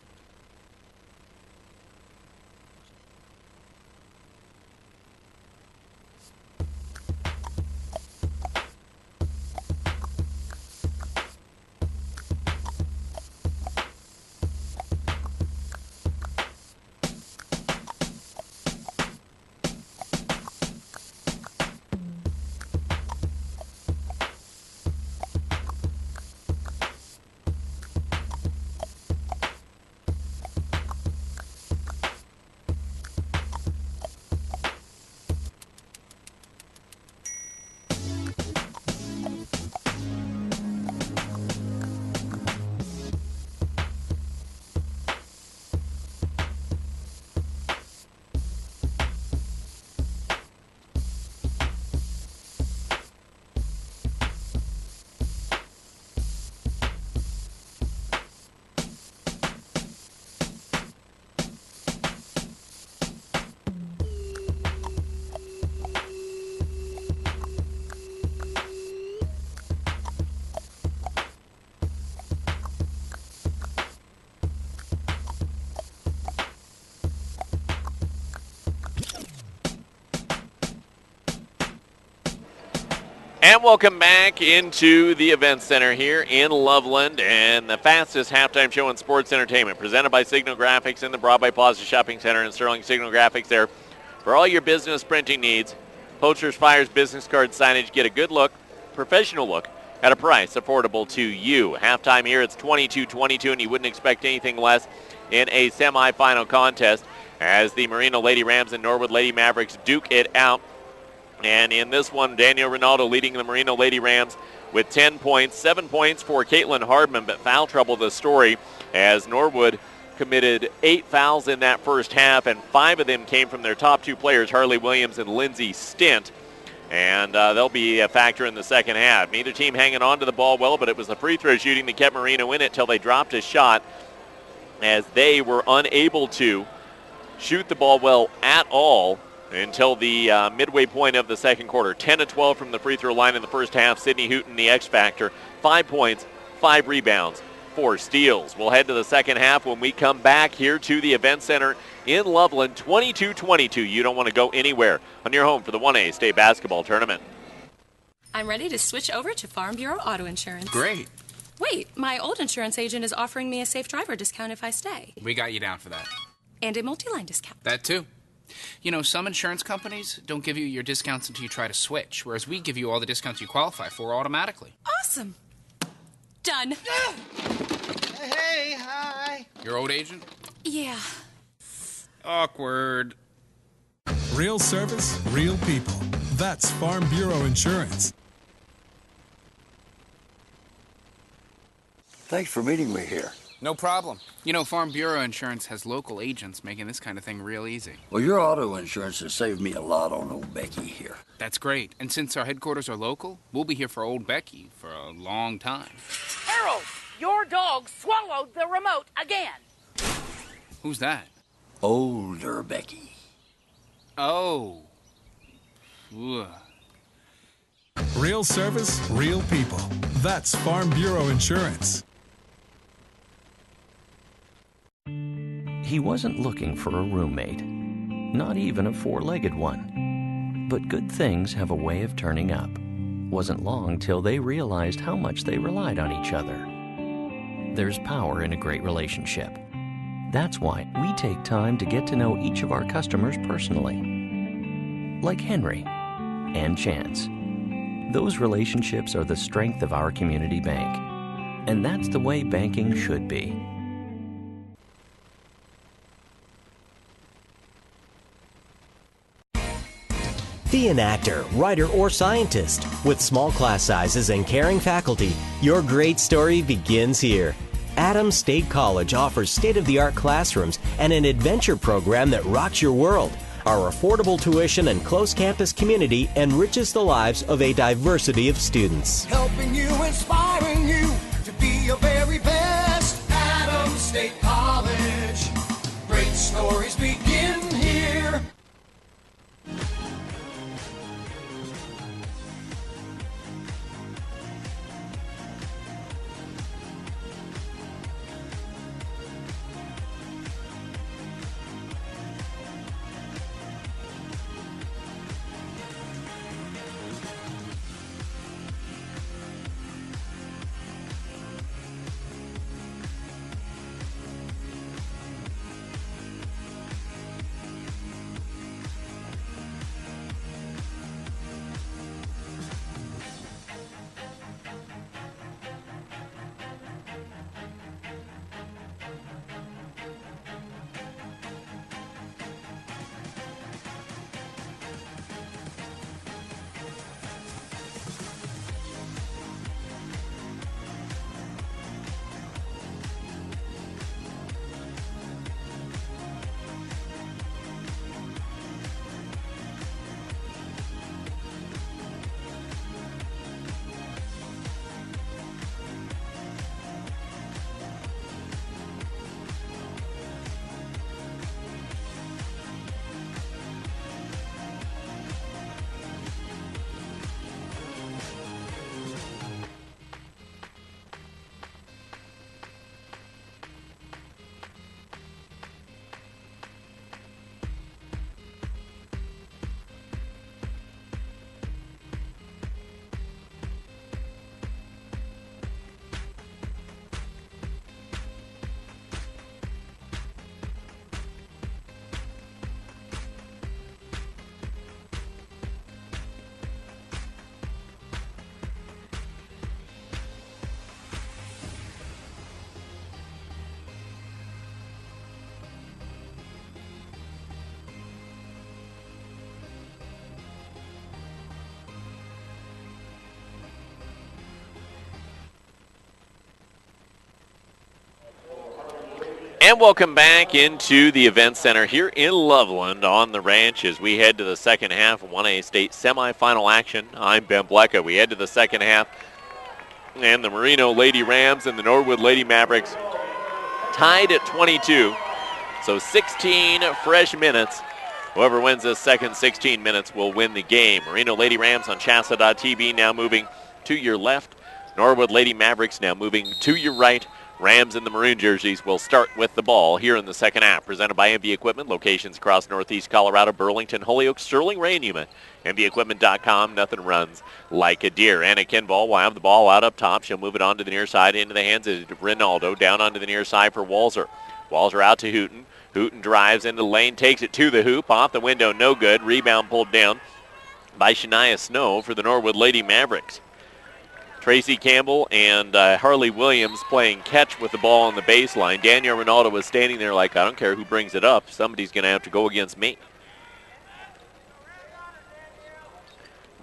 And welcome back into the event center here in Loveland, and the fastest halftime show in sports entertainment, presented by Signal Graphics in the Broadway Plaza Shopping Center in Sterling. Signal Graphics there for all your business printing needs. Posters, flyers, business cards, signage. Get a good look, professional look, at a price affordable to you. Halftime here, it's 22-22, and you wouldn't expect anything less in a semifinal contest as the Merino Lady Rams and Norwood Lady Mavericks duke it out. And in this one, Daniel Ronaldo leading the Merino Lady Rams with 10 points. 7 points for Caitlin Hardman, but foul trouble the story as Norwood committed 8 fouls in that first half, and 5 of them came from their top 2 players, Harley Williams and Lindsay Stint. And they'll be a factor in the second half. Neither team hanging on to the ball well, but it was the free throw shooting that kept Merino in it till they dropped a shot as they were unable to shoot the ball well at all until the midway point of the second quarter. 10-12 from the free throw line in the first half. Sydney Hooton, the X factor. 5 points, 5 rebounds, 4 steals. We'll head to the second half when we come back here to the event center in Loveland. 22-22. You don't want to go anywhere on your home for the 1A state basketball tournament. I'm ready to switch over to Farm Bureau Auto Insurance. Great. Wait, my old insurance agent is offering me a safe driver discount if I stay. We got you down for that. And a multi-line discount. That too. You know, some insurance companies don't give you your discounts until you try to switch, whereas we give you all the discounts you qualify for automatically. Awesome. Done. Hey, hi. Your old agent? Yeah. Awkward. Real service, real people. That's Farm Bureau Insurance. Thanks for meeting me here. No problem. You know, Farm Bureau Insurance has local agents making this kind of thing real easy. Well, your auto insurance has saved me a lot on old Becky here. That's great. And since our headquarters are local, we'll be here for old Becky for a long time. Harold, your dog swallowed the remote again. Who's that? Older Becky. Oh. Ugh. Real service, real people. That's Farm Bureau Insurance. He wasn't looking for a roommate, not even a four-legged one. But good things have a way of turning up. Wasn't long till they realized how much they relied on each other. There's power in a great relationship. That's why we take time to get to know each of our customers personally. Like Henry and Chance. Those relationships are the strength of our community bank. And that's the way banking should be. Be an actor, writer, or scientist. With small class sizes and caring faculty, your great story begins here. Adams State College offers state-of-the-art classrooms and an adventure program that rocks your world. Our affordable tuition and close campus community enriches the lives of a diversity of students. Helping you, inspiring you to be your very best. Adams State College. Great stories begin here. And welcome back into the event center here in Loveland on the ranch as we head to the second half of 1A state semifinal action. I'm Ben Blecka. We head to the second half, and the Merino Lady Rams and the Norwood Lady Mavericks tied at 22. So 16 fresh minutes. Whoever wins this second 16 minutes will win the game. Merino Lady Rams on CHSAA.tv now moving to your left. Norwood Lady Mavericks now moving to your right. Rams in the maroon jerseys will start with the ball here in the second half. Presented by MV Equipment. Locations across Northeast Colorado, Burlington, Holyoke, Sterling, Ray, and Yuma. MVEquipment.com. Nothing runs like a deer. Anna Kinball will have the ball out up top. She'll move it on to the near side into the hands of Ronaldo. Down onto the near side for Walzer. Walzer out to Hooten. Hooten drives into the lane, takes it to the hoop. Off the window, no good. Rebound pulled down by Shania Snow for the Norwood Lady Mavericks. Tracy Campbell and Harley Williams playing catch with the ball on the baseline. Danielle Ronaldo was standing there like, I don't care who brings it up. Somebody's going to have to go against me.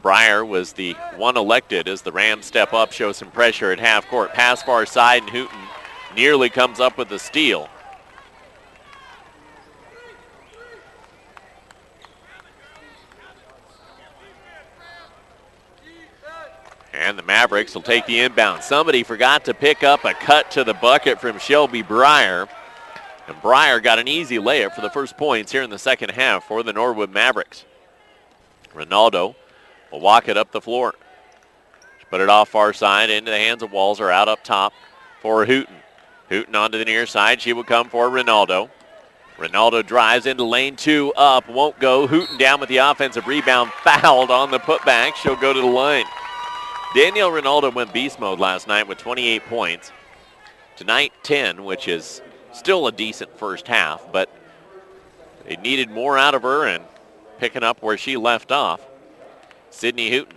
Breyer was the one elected as the Rams step up, show some pressure at half court. Pass far side, and Hooten nearly comes up with the steal. And the Mavericks will take the inbound. Somebody forgot to pick up a cut to the bucket from Shelby Breyer. And Breyer got an easy layup for the first points here in the second half for the Norwood Mavericks. Ronaldo will walk it up the floor. Put it off far side into the hands of Walzer out up top for Hooten. Hooten onto the near side. She will come for Ronaldo. Ronaldo drives into lane 2 up. Won't go. Hooten down with the offensive rebound. Fouled on the putback. She'll go to the line. Danielle Ronaldo went beast mode last night with 28 points. Tonight, 10, which is still a decent first half, but they needed more out of her and picking up where she left off. Sydney Hooten.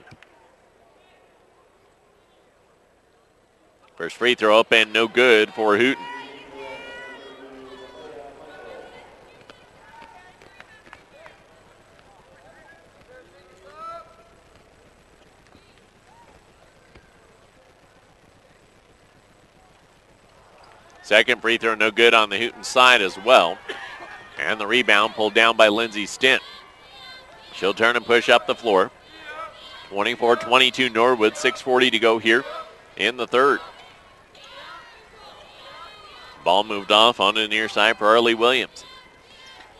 First free throw up and no good for Hooten. Second free throw no good on the Hooten side as well. And the rebound pulled down by Lindsay Stint. She'll turn and push up the floor. 24-22 Norwood, 6:40 to go here in the third. Ball moved off onto the near side for Harley Williams.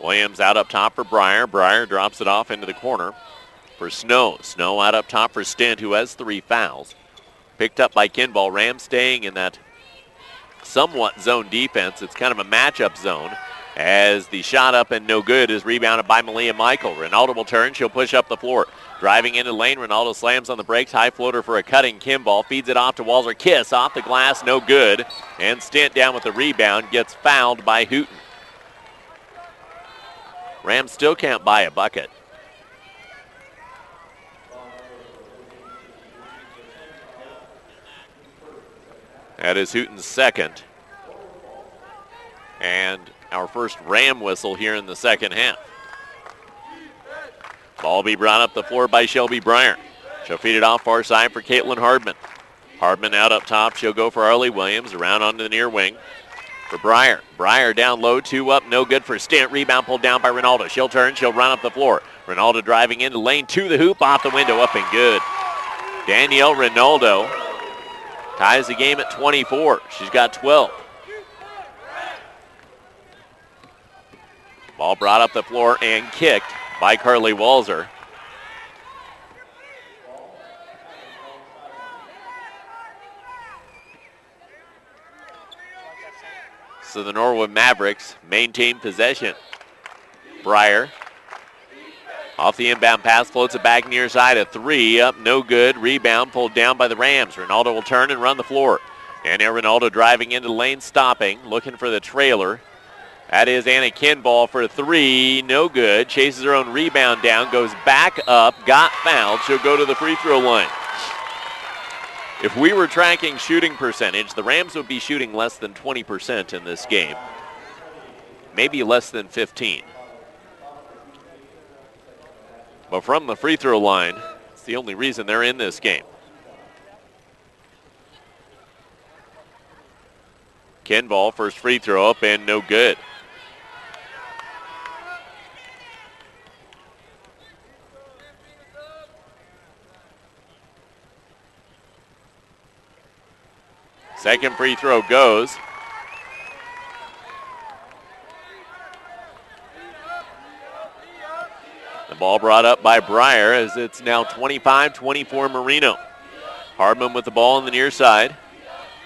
Williams out up top for Breyer. Breyer drops it off into the corner for Snow. Snow out up top for Stint, who has 3 fouls. Picked up by Kinball. Rams staying in that somewhat zone defense. It's kind of a matchup zone as the shot up and no good is rebounded by Malia Michael. Ronaldo will turn. She'll push up the floor. Driving into the lane, Ronaldo slams on the brakes. High floater for a cutting Kinball. Feeds it off to Walzer. Kiss off the glass, no good. And Stint down with the rebound. Gets fouled by Hooten. Rams still can't buy a bucket. That is Hooten's second. And our first Ram whistle here in the second half. Ball be brought up the floor by Shelby Breyer. She'll feed it off far side for Caitlin Hardman. Hardman out up top. She'll go for Harley Williams. Around onto the near wing for Breyer. Breyer down low, 2 up, no good for Stint. Rebound pulled down by Ronaldo. She'll turn. She'll run up the floor. Ronaldo driving into lane 2, the hoop, off the window, up and good. Danielle Ronaldo ties the game at 24. She's got 12. Ball brought up the floor and kicked by Carly Walzer. So the Norwood Mavericks maintain possession. Breyer off the inbound pass, floats it back near side, a 3 up, no good. Rebound pulled down by the Rams. Ronaldo will turn and run the floor. And now Ronaldo driving into the lane, stopping, looking for the trailer. That is Anna Kinball for 3, no good. Chases her own rebound down, goes back up, got fouled. She'll go to the free throw line. If we were tracking shooting percentage, the Rams would be shooting less than 20% in this game. Maybe less than 15. But from the free throw line, it's the only reason they're in this game. Kimball, first free throw up and no good. Second free throw goes. The ball brought up by Breyer as it's now 25-24 Merino. Hardman with the ball on the near side.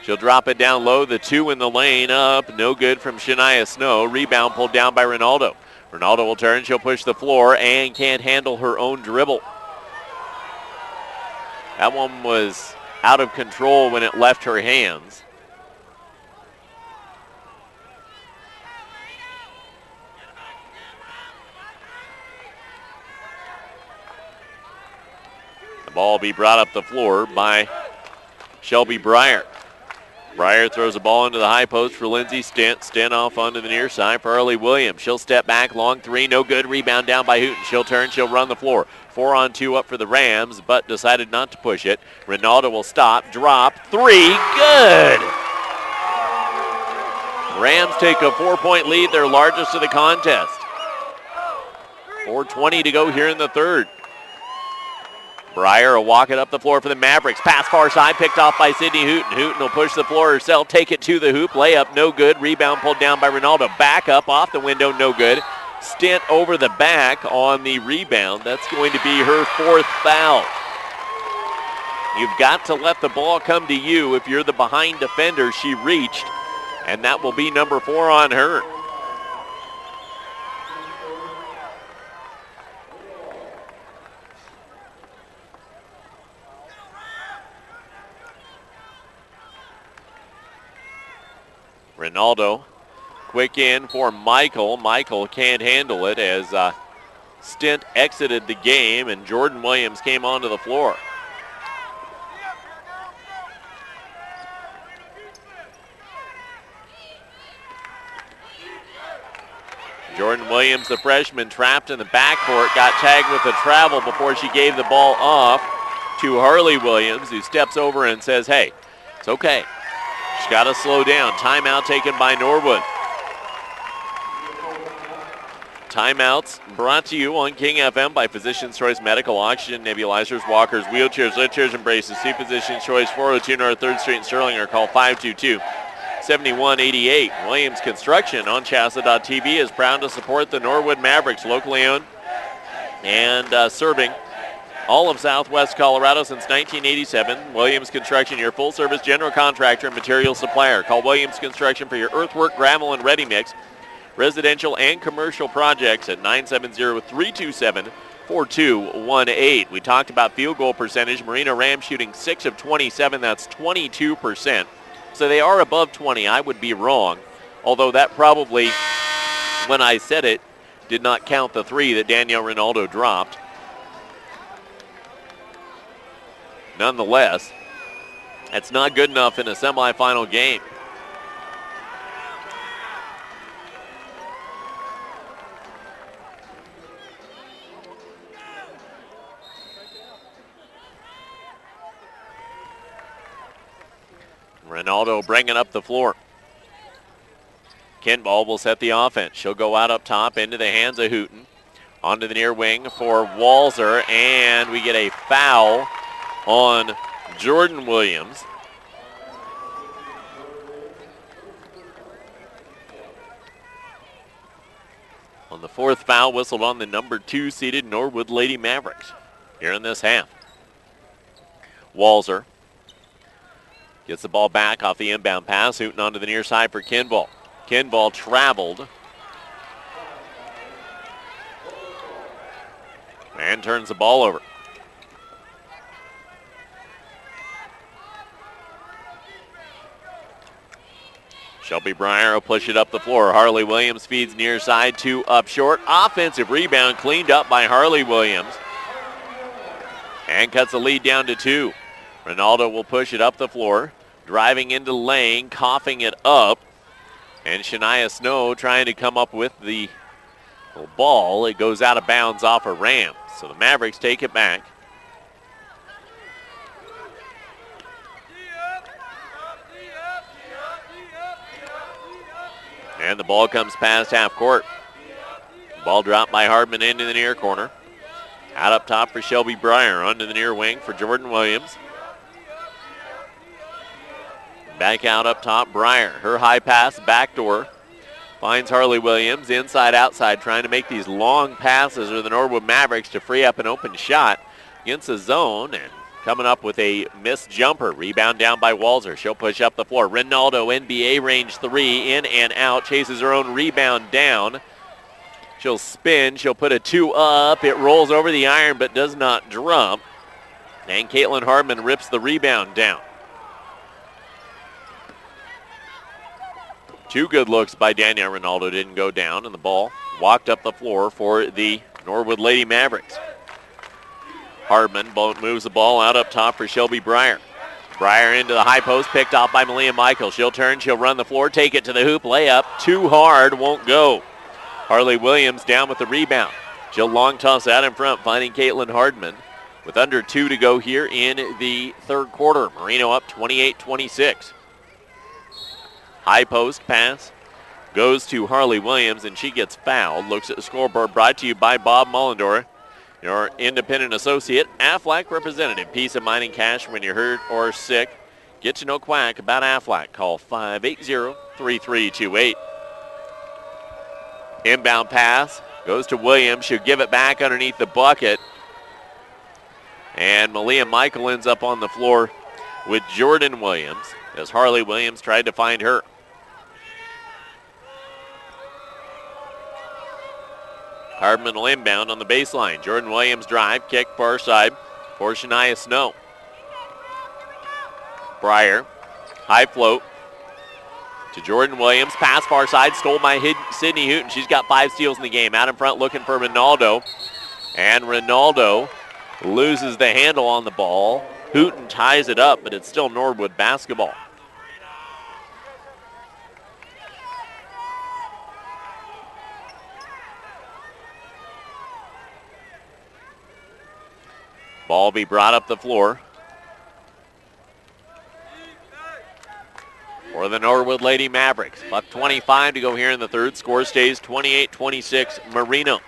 She'll drop it down low. The two in the lane up. No good from Shania Snow. Rebound pulled down by Ronaldo. Ronaldo will turn. She'll push the floor and can't handle her own dribble. That one was out of control when it left her hands. The ball will be brought up the floor by Shelby Breyer. Breyer throws the ball into the high post for Lindsey Stent. Stent off onto the near side for Harley Williams. She'll step back, long three, no good. Rebound down by Hooten. She'll turn, she'll run the floor. 4-on-2 up for the Rams, but decided not to push it. Ronaldo will stop, drop, three, good! Rams take a 4-point lead, their largest of the contest. 4:20 to go here in the third. Breyer will walk it up the floor for the Mavericks. Pass far side, picked off by Sydney Hooten. Hooten will push the floor herself, take it to the hoop. Layup, no good. Rebound pulled down by Ronaldo. Back up off the window, no good. Stent over the back on the rebound. That's going to be her fourth foul. You've got to let the ball come to you if you're the behind defender. She reached, and that will be number 4 on her. Ronaldo, quick in for Michael. Michael can't handle it as Stent exited the game and Jordan Williams came onto the floor. Jordan Williams, the freshman, trapped in the backcourt, got tagged with a travel before she gave the ball off to Harley Williams, who steps over and says, hey, it's okay. She's got to slow down. Timeout taken by Norwood. Timeouts brought to you on King FM by Physicians Choice Medical, Oxygen, Nebulizers, Walkers, Wheelchairs, Lift Chairs, and Braces. See Physicians Choice, 402 North 3rd Street in Sterling, or call 522-7188. Williams Construction on CHSAA.tv is proud to support the Norwood Mavericks, locally owned and serving all of Southwest Colorado since 1987. Williams Construction, your full-service general contractor and material supplier. Call Williams Construction for your earthwork, gravel, and ready mix, residential and commercial projects at 970-327-4218. We talked about field goal percentage. Merino Rams shooting 6 of 27. That's 22%. So they are above 20. I would be wrong, although that probably, when I said it, did not count the 3 that Danielle Ronaldo dropped. Nonetheless, that's not good enough in a semifinal game. Ronaldo bringing up the floor. Kimball will set the offense. She'll go out up top into the hands of Hooten. Onto the near wing for Walzer, and we get a foul on Jordan Williams. On the 4th foul whistled on the number 2 seeded Norwood Lady Mavericks here in this half. Walzer gets the ball back off the inbound pass. Hooten onto the near side for Kimball. Kimball traveled and turns the ball over. Shelby Breyer will push it up the floor. Harley Williams feeds near side, 2 up short. Offensive rebound cleaned up by Harley Williams and cuts the lead down to 2. Ronaldo will push it up the floor, driving into the lane, coughing it up. And Shania Snow trying to come up with the ball. It goes out of bounds off a Ram. So the Mavericks take it back. And the ball comes past half court. Ball dropped by Hardman into the near corner. Out up top for Shelby Breyer. Onto the near wing for Jordan Williams. Back out up top, Breyer. Her high pass, backdoor. Finds Harley Williams, inside, outside, trying to make these long passes for the Norwood Mavericks to free up an open shot against the zone, and coming up with a missed jumper. Rebound down by Walzer. She'll push up the floor. Ronaldo, NBA range three, in and out, chases her own rebound down. She'll spin, she'll put a two up. It rolls over the iron but does not drop. And Caitlin Hardman rips the rebound down. Two good looks by Danielle Ronaldo didn't go down, and the ball walked up the floor for the Norwood Lady Mavericks. Hardman moves the ball out up top for Shelby Breyer. Breyer into the high post, picked off by Malia Michael. She'll turn, she'll run the floor, take it to the hoop, layup, too hard, won't go. Harley Williams down with the rebound. She'll long toss out in front, finding Caitlin Hardman with under 2 to go here in the third quarter. Merino up 28-26. High post pass goes to Harley Williams, and she gets fouled. Looks at the scoreboard, brought to you by Bob Mullendorf, your independent associate, Aflac representative. Peace of mind and cash when you're hurt or sick. Get to know quack about Aflac. Call 580-3328. Inbound pass goes to Williams. She'll give it back underneath the bucket. And Malia Michael ends up on the floor with Jordan Williams as Harley Williams tried to find her. Hardman will inbound on the baseline. Jordan Williams drive, kick far side for Shania Snow. Breyer, high float to Jordan Williams. Pass far side, stole by Sydney Hooten. She's got 5 steals in the game. Out in front looking for Ronaldo. And Ronaldo loses the handle on the ball. Hooten ties it up, but it's still Norwood basketball. Ball be brought up the floor for the Norwood Lady Mavericks. $1:25 to go here in the third. Score stays 28-26 Merino.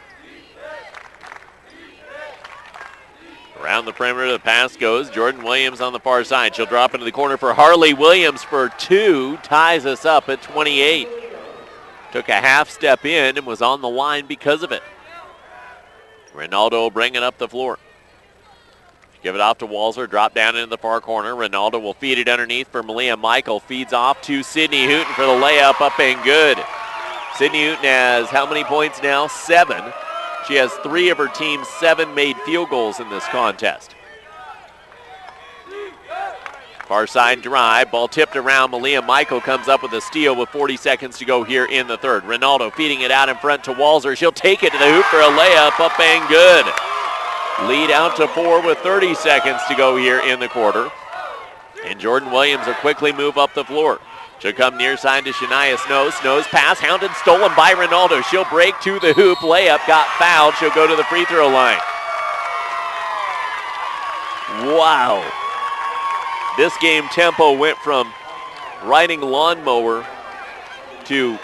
Around the perimeter, the pass goes. Jordan Williams on the far side. She'll drop into the corner for Harley Williams for 2. Ties us up at 28. Took a half step in and was on the line because of it. Ronaldo will bring it up the floor. Give it off to Walzer, drop down into the far corner. Ronaldo will feed it underneath for Malia Michael. Feeds off to Sydney Hooten for the layup, up and good. Sydney Hooten has how many points now? 7. She has 3 of her team's 7 made field goals in this contest. Far side drive, ball tipped around. Malia Michael comes up with a steal with 40 seconds to go here in the third. Ronaldo feeding it out in front to Walzer. She'll take it to the hoop for a layup, up and good. Lead out to 4 with 30 seconds to go here in the quarter. And Jordan Williams will quickly move up the floor. She'll come near side to Shania Snow. Snow's pass hounded, stolen by Ronaldo. She'll break to the hoop. Layup, got fouled. She'll go to the free throw line. Wow. This game tempo went from riding lawnmower to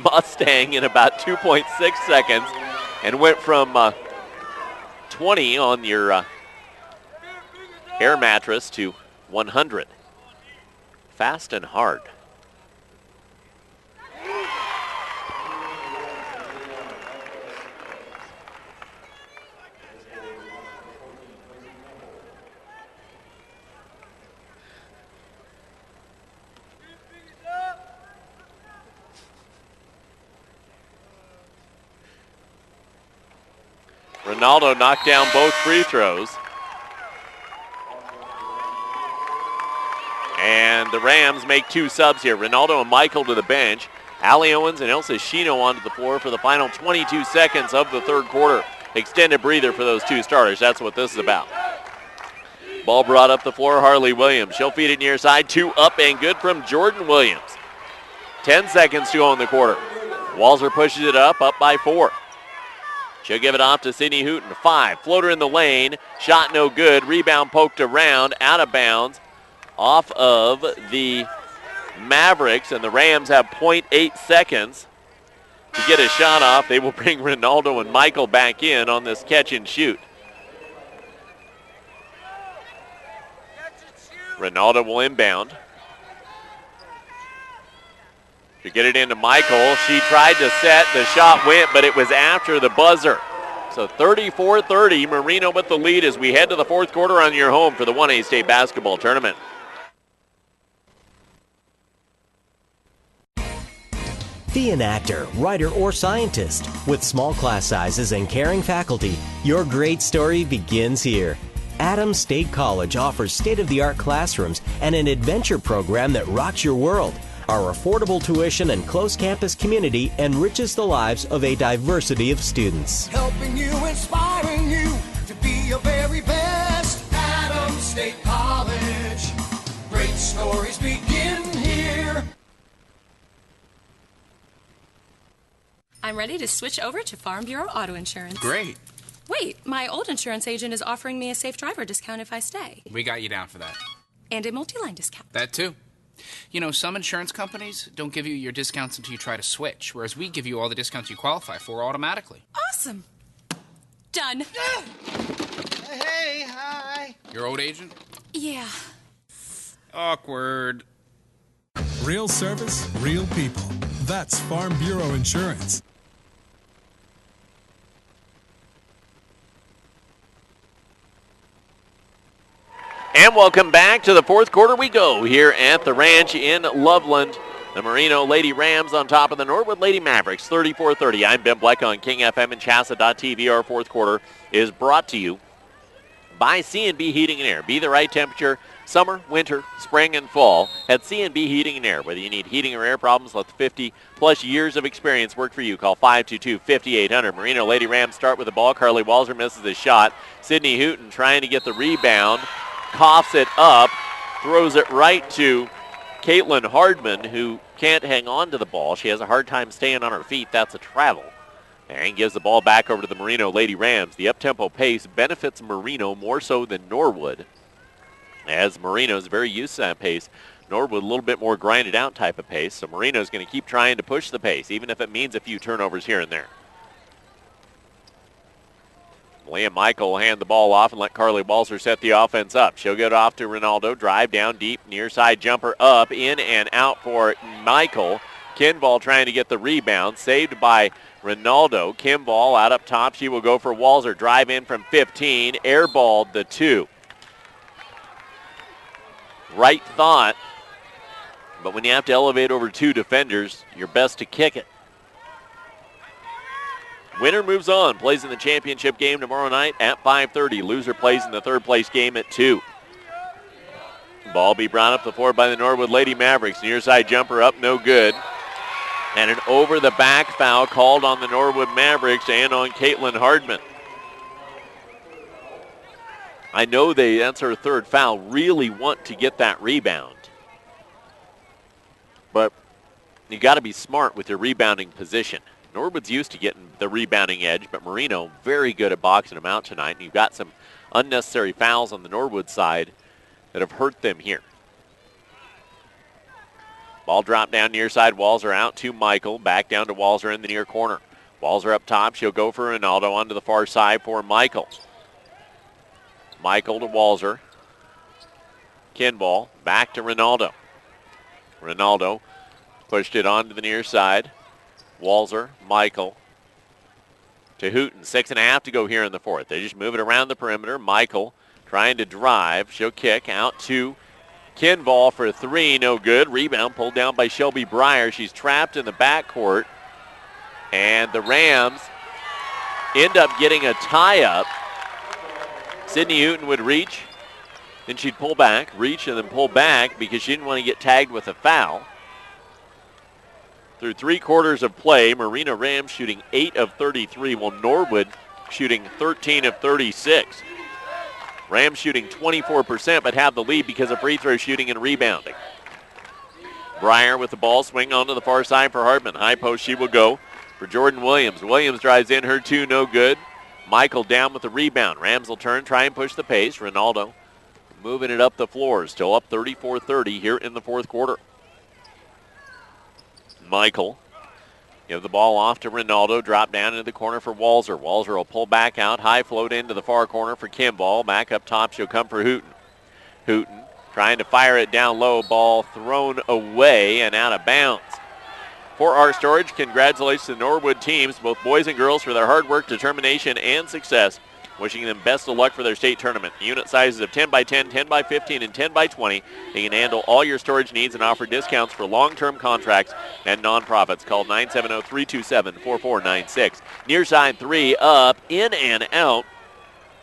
Mustang in about 2.6 seconds and went from 20 on your air mattress to 100. Fast and hard. Ronaldo knocked down both free throws. And the Rams make 2 subs here. Ronaldo and Michael to the bench. Allie Owens and Elsa Shino onto the floor for the final 22 seconds of the third quarter. Extended breather for those 2 starters. That's what this is about. Ball brought up the floor, Harley Williams. She'll feed it near side. 2 up and good from Jordan Williams. 10 seconds to go in the quarter. Walzer pushes it up by 4. She'll give it off to Sydney Hooten. 5. Floater in the lane. Shot no good. Rebound poked around. Out of bounds. Off of the Mavericks, and the Rams have 0.8 seconds to get a shot off. They will bring Ronaldo and Michael back in on this catch and shoot. Ronaldo will inbound. To get it into Michael, she tried to set, the shot went, but it was after the buzzer. So 34-30, Merino with the lead as we head to the fourth quarter on your home for the 1A State Basketball Tournament. Be an actor, writer, or scientist. With small class sizes and caring faculty, your great story begins here. Adams State College offers state-of-the-art classrooms and an adventure program that rocks your world. Our affordable tuition and close campus community enriches the lives of a diversity of students. Helping you, inspiring you to be your very best. Adams State College. Great stories begin here. I'm ready to switch over to Farm Bureau Auto Insurance. Great. Wait, my old insurance agent is offering me a safe driver discount if I stay. We got you down for that. And a multi-line discount. That too. You know, some insurance companies don't give you your discounts until you try to switch, whereas we give you all the discounts you qualify for automatically. Awesome. Done. Hey, hi. Your old agent? Yeah. Awkward. Real service, real people. That's Farm Bureau Insurance. And welcome back to the fourth quarter we go here at the ranch in Loveland. The Merino Lady Rams on top of the Norwood Lady Mavericks, 34-30. I'm Ben Bleck on King FM and CHSAA.TV. Our fourth quarter is brought to you by C&B Heating and Air. Be the right temperature, summer, winter, spring, and fall at C&B Heating and Air. Whether you need heating or air problems, let the 50-plus years of experience work for you. Call 522-5800. Merino Lady Rams start with the ball. Carly Walzer misses the shot. Sydney Hooten trying to get the rebound. Coughs it up, throws it right to Caitlin Hardman, who can't hang on to the ball. She has a hard time staying on her feet. That's a travel. And gives the ball back over to the Merino Lady Rams. The up-tempo pace benefits Merino more so than Norwood, as Merino's very used to that pace. Norwood a little bit more grinded out type of pace. So Merino's going to keep trying to push the pace, even if it means a few turnovers here and there. Leah Michael will hand the ball off and let Carly Walzer set the offense up. She'll get off to Ronaldo, drive down deep, near side jumper up, in and out for Michael. Kinball trying to get the rebound, saved by Ronaldo. Kinball out up top, she will go for Walzer. Drive in from 15, airballed the 2. Right thought, but when you have to elevate over 2 defenders, you're best to kick it. Winner moves on, plays in the championship game tomorrow night at 5:30. Loser plays in the third place game at 2. Ball be brought up the floor by the Norwood Lady Mavericks. Near side jumper up, no good. And an over-the-back foul called on the Norwood Mavericks and on Caitlin Hardman. I know that's her third foul, really want to get that rebound. But you got to be smart with your rebounding position. Norwood's used to getting the rebounding edge, but Merino very good at boxing them out tonight. And you've got some unnecessary fouls on the Norwood side that have hurt them here. Ball dropped down near side. Walzer out to Michael. Back down to Walzer in the near corner. Walzer up top. She'll go for Ronaldo onto the far side for Michael. Michael to Walzer. Kinball back to Ronaldo. Ronaldo pushed it onto the near side. Walzer, Michael to Hooten. 6.5 to go here in the fourth. They just move it around the perimeter. Michael trying to drive. She'll kick out to Kinball for 3. No good. Rebound pulled down by Shelby Breyer. She's trapped in the backcourt. And the Rams end up getting a tie-up. Sydney Hooten would reach. Then she'd pull back, reach, and then pull back because she didn't want to get tagged with a foul. Through 3 quarters of play, Merino Rams shooting 8 of 33, while Norwood shooting 13 of 36. Rams shooting 24%, but have the lead because of free throw shooting and rebounding. Breyer with the ball, swing onto the far side for Hardman. High post, she will go for Jordan Williams. Williams drives in, her 2, no good. Michael down with the rebound. Rams will turn, try and push the pace. Ronaldo moving it up the floor. Still up 34-30 here in the fourth quarter. Michael. Give the ball off to Ronaldo. Drop down into the corner for Walzer. Walzer will pull back out. High float into the far corner for Kimball. Back up top, she'll come for Hooten. Hooten trying to fire it down low. Ball thrown away and out of bounds. For our storage, congratulations to the Norwood teams, both boys and girls, for their hard work, determination, and success. Wishing them best of luck for their state tournament. Unit sizes of 10 by 10, 10 by 15, and 10 by 20. They can handle all your storage needs and offer discounts for long-term contracts and nonprofits. Call 970-327-4496. Near side 3 up, in and out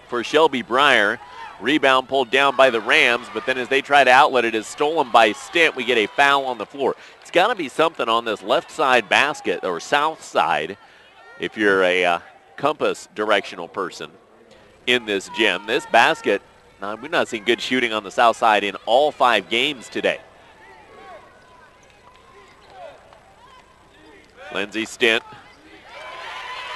for Shelby Breyer. Rebound pulled down by the Rams, but then as they try to outlet it, is stolen by Stint. We get a foul on the floor. It's got to be something on this left side basket, or south side, if you're a compass directional person in this gym. This basket, we've not seen good shooting on the south side in all 5 games today. Lindsay Stint.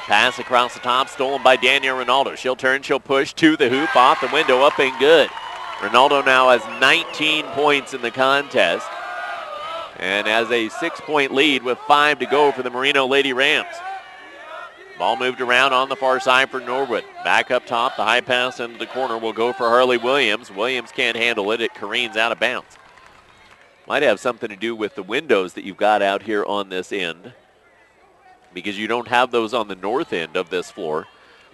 Pass across the top, stolen by Danielle Ronaldo. She'll turn, she'll push to the hoop, off the window, up and good. Ronaldo now has 19 points in the contest and has a 6-point lead with 5 to go for the Merino Lady Rams. Ball moved around on the far side for Norwood. Back up top, the high pass into the corner will go for Harley Williams. Williams can't handle it. It careens out of bounds. Might have something to do with the windows that you've got out here on this end, because you don't have those on the north end of this floor.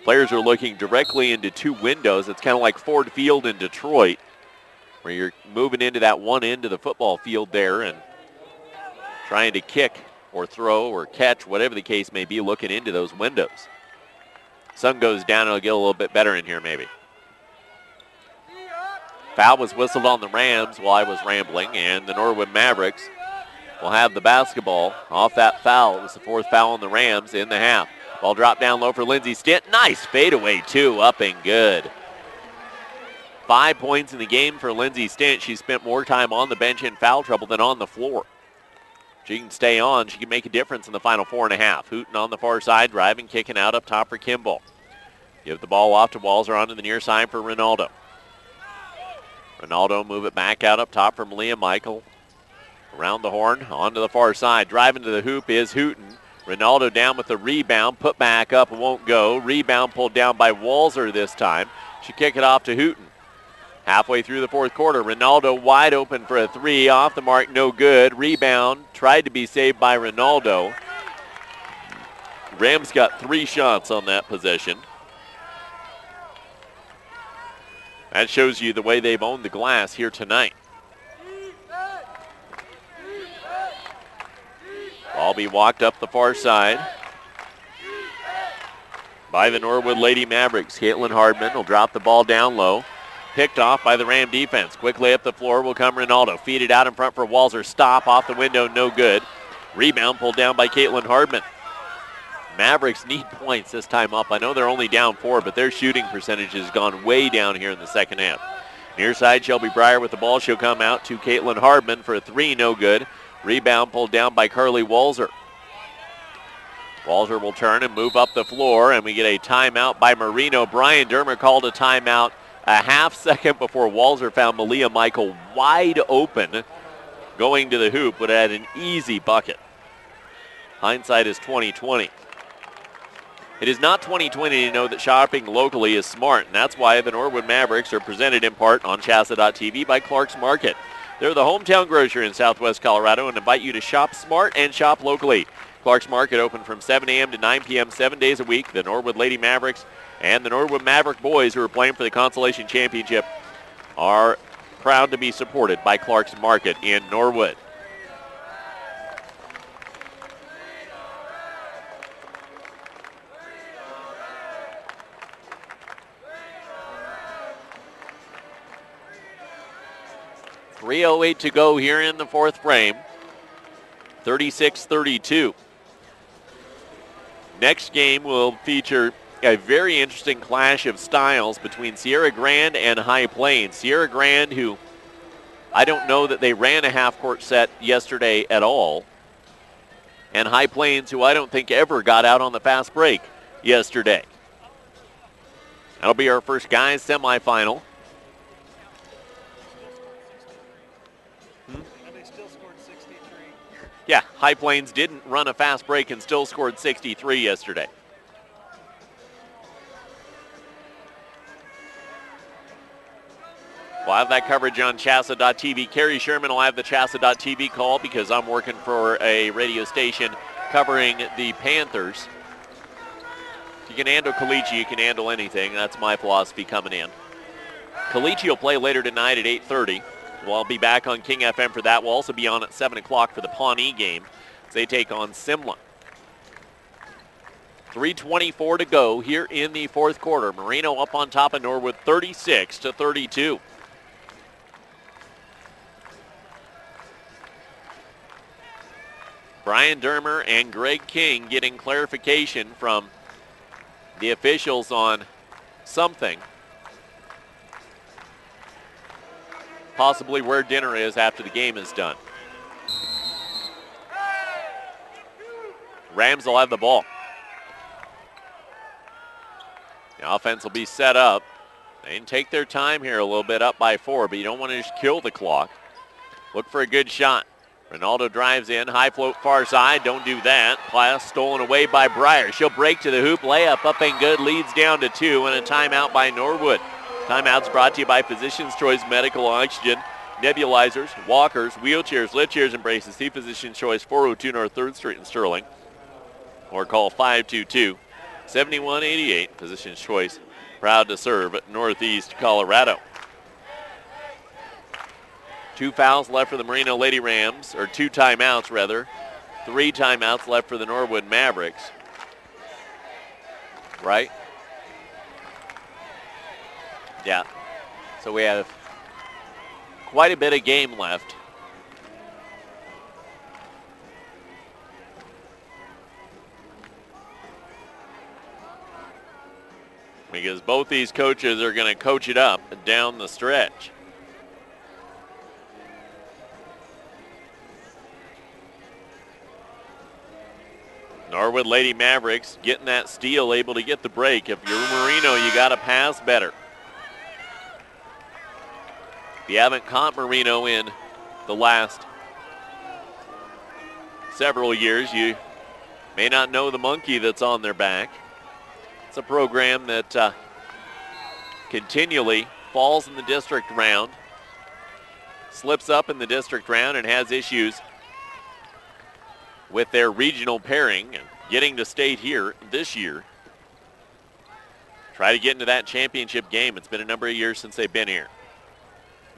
Players are looking directly into 2 windows. It's kind of like Ford Field in Detroit, where you're moving into that one end of the football field there and trying to kick or throw or catch, whatever the case may be, looking into those windows. Sun goes down, it'll get a little bit better in here maybe. Foul was whistled on the Rams while I was rambling, and the Norwood Mavericks will have the basketball off that foul. It was the 4th foul on the Rams in the half. Ball dropped down low for Lindsay Stint. Nice fadeaway, 2, up and good. 5 points in the game for Lindsay Stint. She spent more time on the bench in foul trouble than on the floor. She can stay on. She can make a difference in the final 4.5. Hooten on the far side, driving, kicking out up top for Kimball. Give the ball off to Walzer onto the near side for Ronaldo. Ronaldo move it back out up top for Malia Michael. Around the horn, onto the far side. Driving to the hoop is Hooten. Ronaldo down with the rebound. Put back up, won't go. Rebound pulled down by Walzer this time. She kick it off to Hooten. Halfway through the 4th quarter, Ronaldo wide open for a 3. Off the mark, no good. Rebound tried to be saved by Ronaldo. Rams got 3 shots on that possession. That shows you the way they've owned the glass here tonight. Ball be walked up the far side by the Norwood Lady Mavericks. Caitlin Hardman will drop the ball down low. Picked off by the Ram defense. Quickly up the floor will come Ronaldo. Feed it out in front for Walzer. Stop off the window, no good. Rebound pulled down by Caitlin Hardman. Mavericks need points this time up. I know they're only down 4, but their shooting percentage has gone way down here in the second half. Near side, Shelby Breyer with the ball. She'll come out to Caitlin Hardman for a 3, no good. Rebound pulled down by Carly Walzer. Walzer will turn and move up the floor, and we get a timeout by Merino. Brian Dermer called a timeout a half second before Walzer found Malia Michael wide open going to the hoop, but had an easy bucket. Hindsight is 20/20. It is not 20/20 to know that shopping locally is smart, and that's why the Norwood Mavericks are presented in part on CHSAA.TV by Clark's Market. They're the hometown grocer in Southwest Colorado and invite you to shop smart and shop locally. Clark's Market open from 7 a.m. to 9 p.m. 7 days a week. The Norwood Lady Mavericks and the Norwood Maverick boys, who are playing for the Consolation Championship, are proud to be supported by Clark's Market in Norwood. .308 to go here in the 4th frame. 36-32. Next game will feature a very interesting clash of styles between Sierra Grande and High Plains. Sierra Grande, who I don't know that they ran a half-court set yesterday at all, and High Plains, who I don't think ever got out on the fast break yesterday. That'll be our first guys semifinal. Yeah, High Plains didn't run a fast break and still scored 63 yesterday. We'll have that coverage on CHSAA.tv. Kerry Sherman will have the CHSAA.tv call because I'm working for a radio station covering the Panthers. If you can handle Caliche, you can handle anything. That's my philosophy coming in. Caliche will play later tonight at 8:30. We'll be back on King FM for that. We'll also be on at 7 o'clock for the Pawnee game as they take on Simla. 3:24 to go here in the fourth quarter. Merino up on top of Norwood 36-32. Brian Dermer and Greg King getting clarification from the officials on something. Possibly where dinner is after the game is done. Rams will have the ball. The offense will be set up. They can take their time here a little bit, up by 4, but you don't want to just kill the clock. Look for a good shot. Ronaldo drives in, high float far side, don't do that. Pass stolen away by Breyer. She'll break to the hoop, layup up and good, leads down to 2, and a timeout by Norwood. Timeouts brought to you by Physician's Choice Medical Oxygen, nebulizers, walkers, wheelchairs, lift chairs, and braces. See Physician's Choice, 402 North 3rd Street in Sterling, or call 522-7188. Physician's Choice, proud to serve Northeast Colorado. 2 fouls left for the Merino Lady Rams, or 2 timeouts rather. 3 timeouts left for the Norwood Mavericks. Right? Yeah. So we have quite a bit of game left. Because both these coaches are going to coach it up down the stretch. Norwood Lady Mavericks getting that steal, able to get the break. If you're Merino, you got to pass better. If you haven't caught Merino in the last several years, you may not know the monkey that's on their back. It's a program that continually falls in the district round, slips up in the district round, and has issues with their regional pairing and getting to state here this year. Try to get into that championship game. It's been a number of years since they've been here.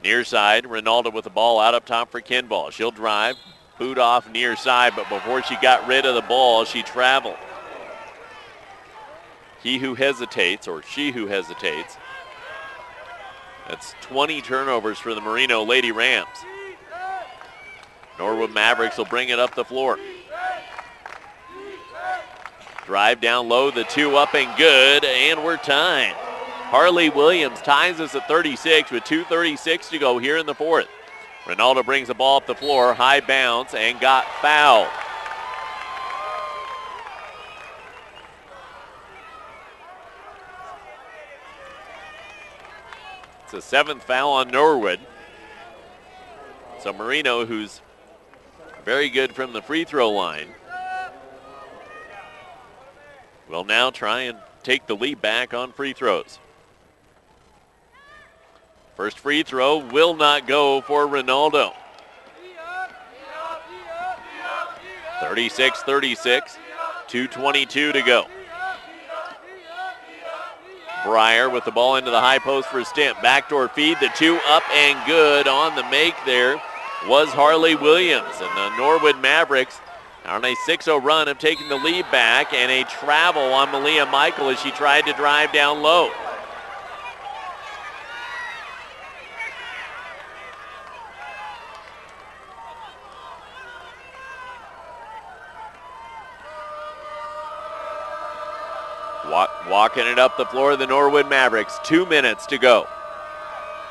Near side, Ronaldo with the ball out up top for Kinball. She'll drive, boot off near side, but before she got rid of the ball, she traveled. He who hesitates, or she who hesitates. That's 20 turnovers for the Merino Lady Rams. Norwood Mavericks will bring it up the floor. Drive down low, the 2 up and good, and we're tied. Harley Williams ties us at 36 with 2:36 to go here in the fourth. Ronaldo brings the ball up the floor, high bounce, and got fouled. It's a 7th foul on Norwood. So Merino, who's very good from the free throw line, will now try and take the lead back on free throws. First free throw will not go for Ronaldo. 36-36, 2:22 to go. Breyer with the ball into the high post for Stimp. Backdoor feed, the 2 up and good. On the make there was Harley Williams. And the Norwood Mavericks on a 6-0 run have taken the lead back, and a travel on Malia Michael as she tried to drive down low. Walking it up the floor, the Norwood Mavericks. 2 minutes to go.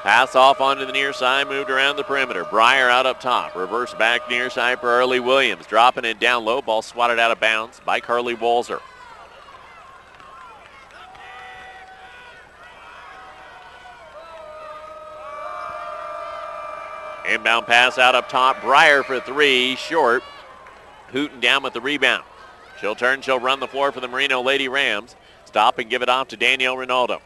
Pass off onto the near side, moved around the perimeter. Breyer out up top. Reverse back near side for Harley Williams. Dropping it down low. Ball swatted out of bounds by Carly Walzer. Inbound pass out up top. Breyer for 3, short. Hooten down with the rebound. She'll turn, she'll run the floor for the Merino Lady Rams. Stop and give it off to Danielle Ronaldo.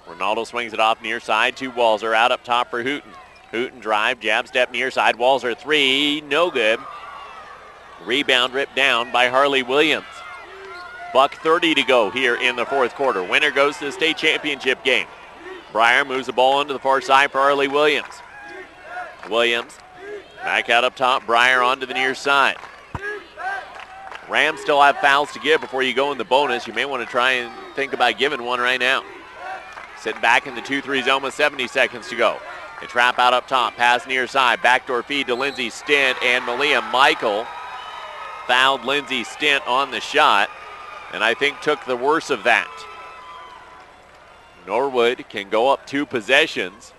Ronaldo swings it off near side to Walzer. Out up top for Hooten. Hooten drive, jab step near side. Walzer three, no good. Rebound ripped down by Harley Williams. $1:30 to go here in the fourth quarter. Winner goes to the state championship game. Breyer moves the ball into the far side for Harley Williams. Williams back out up top. Breyer onto the near side. Rams still have fouls to give before you go in the bonus. You may want to try and think about giving one right now. Sitting back in the 2-3 zone with 70 seconds to go. They trap out up top. Pass near side. Backdoor feed to Lindsay Stint, and Malia Michael fouled Lindsay Stint on the shot, and I think took the worst of that. Norwood can go up 2 possessions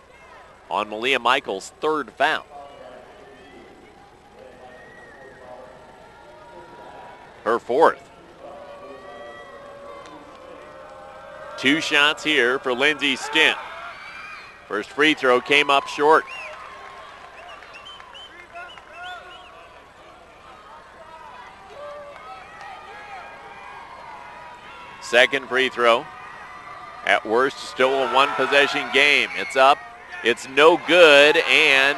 on Malia Michael's third foul. Her fourth. 2 shots here for Lindsay Stint. First free throw came up short. Second free throw. At worst, still a 1-possession game. It's up. It's no good, and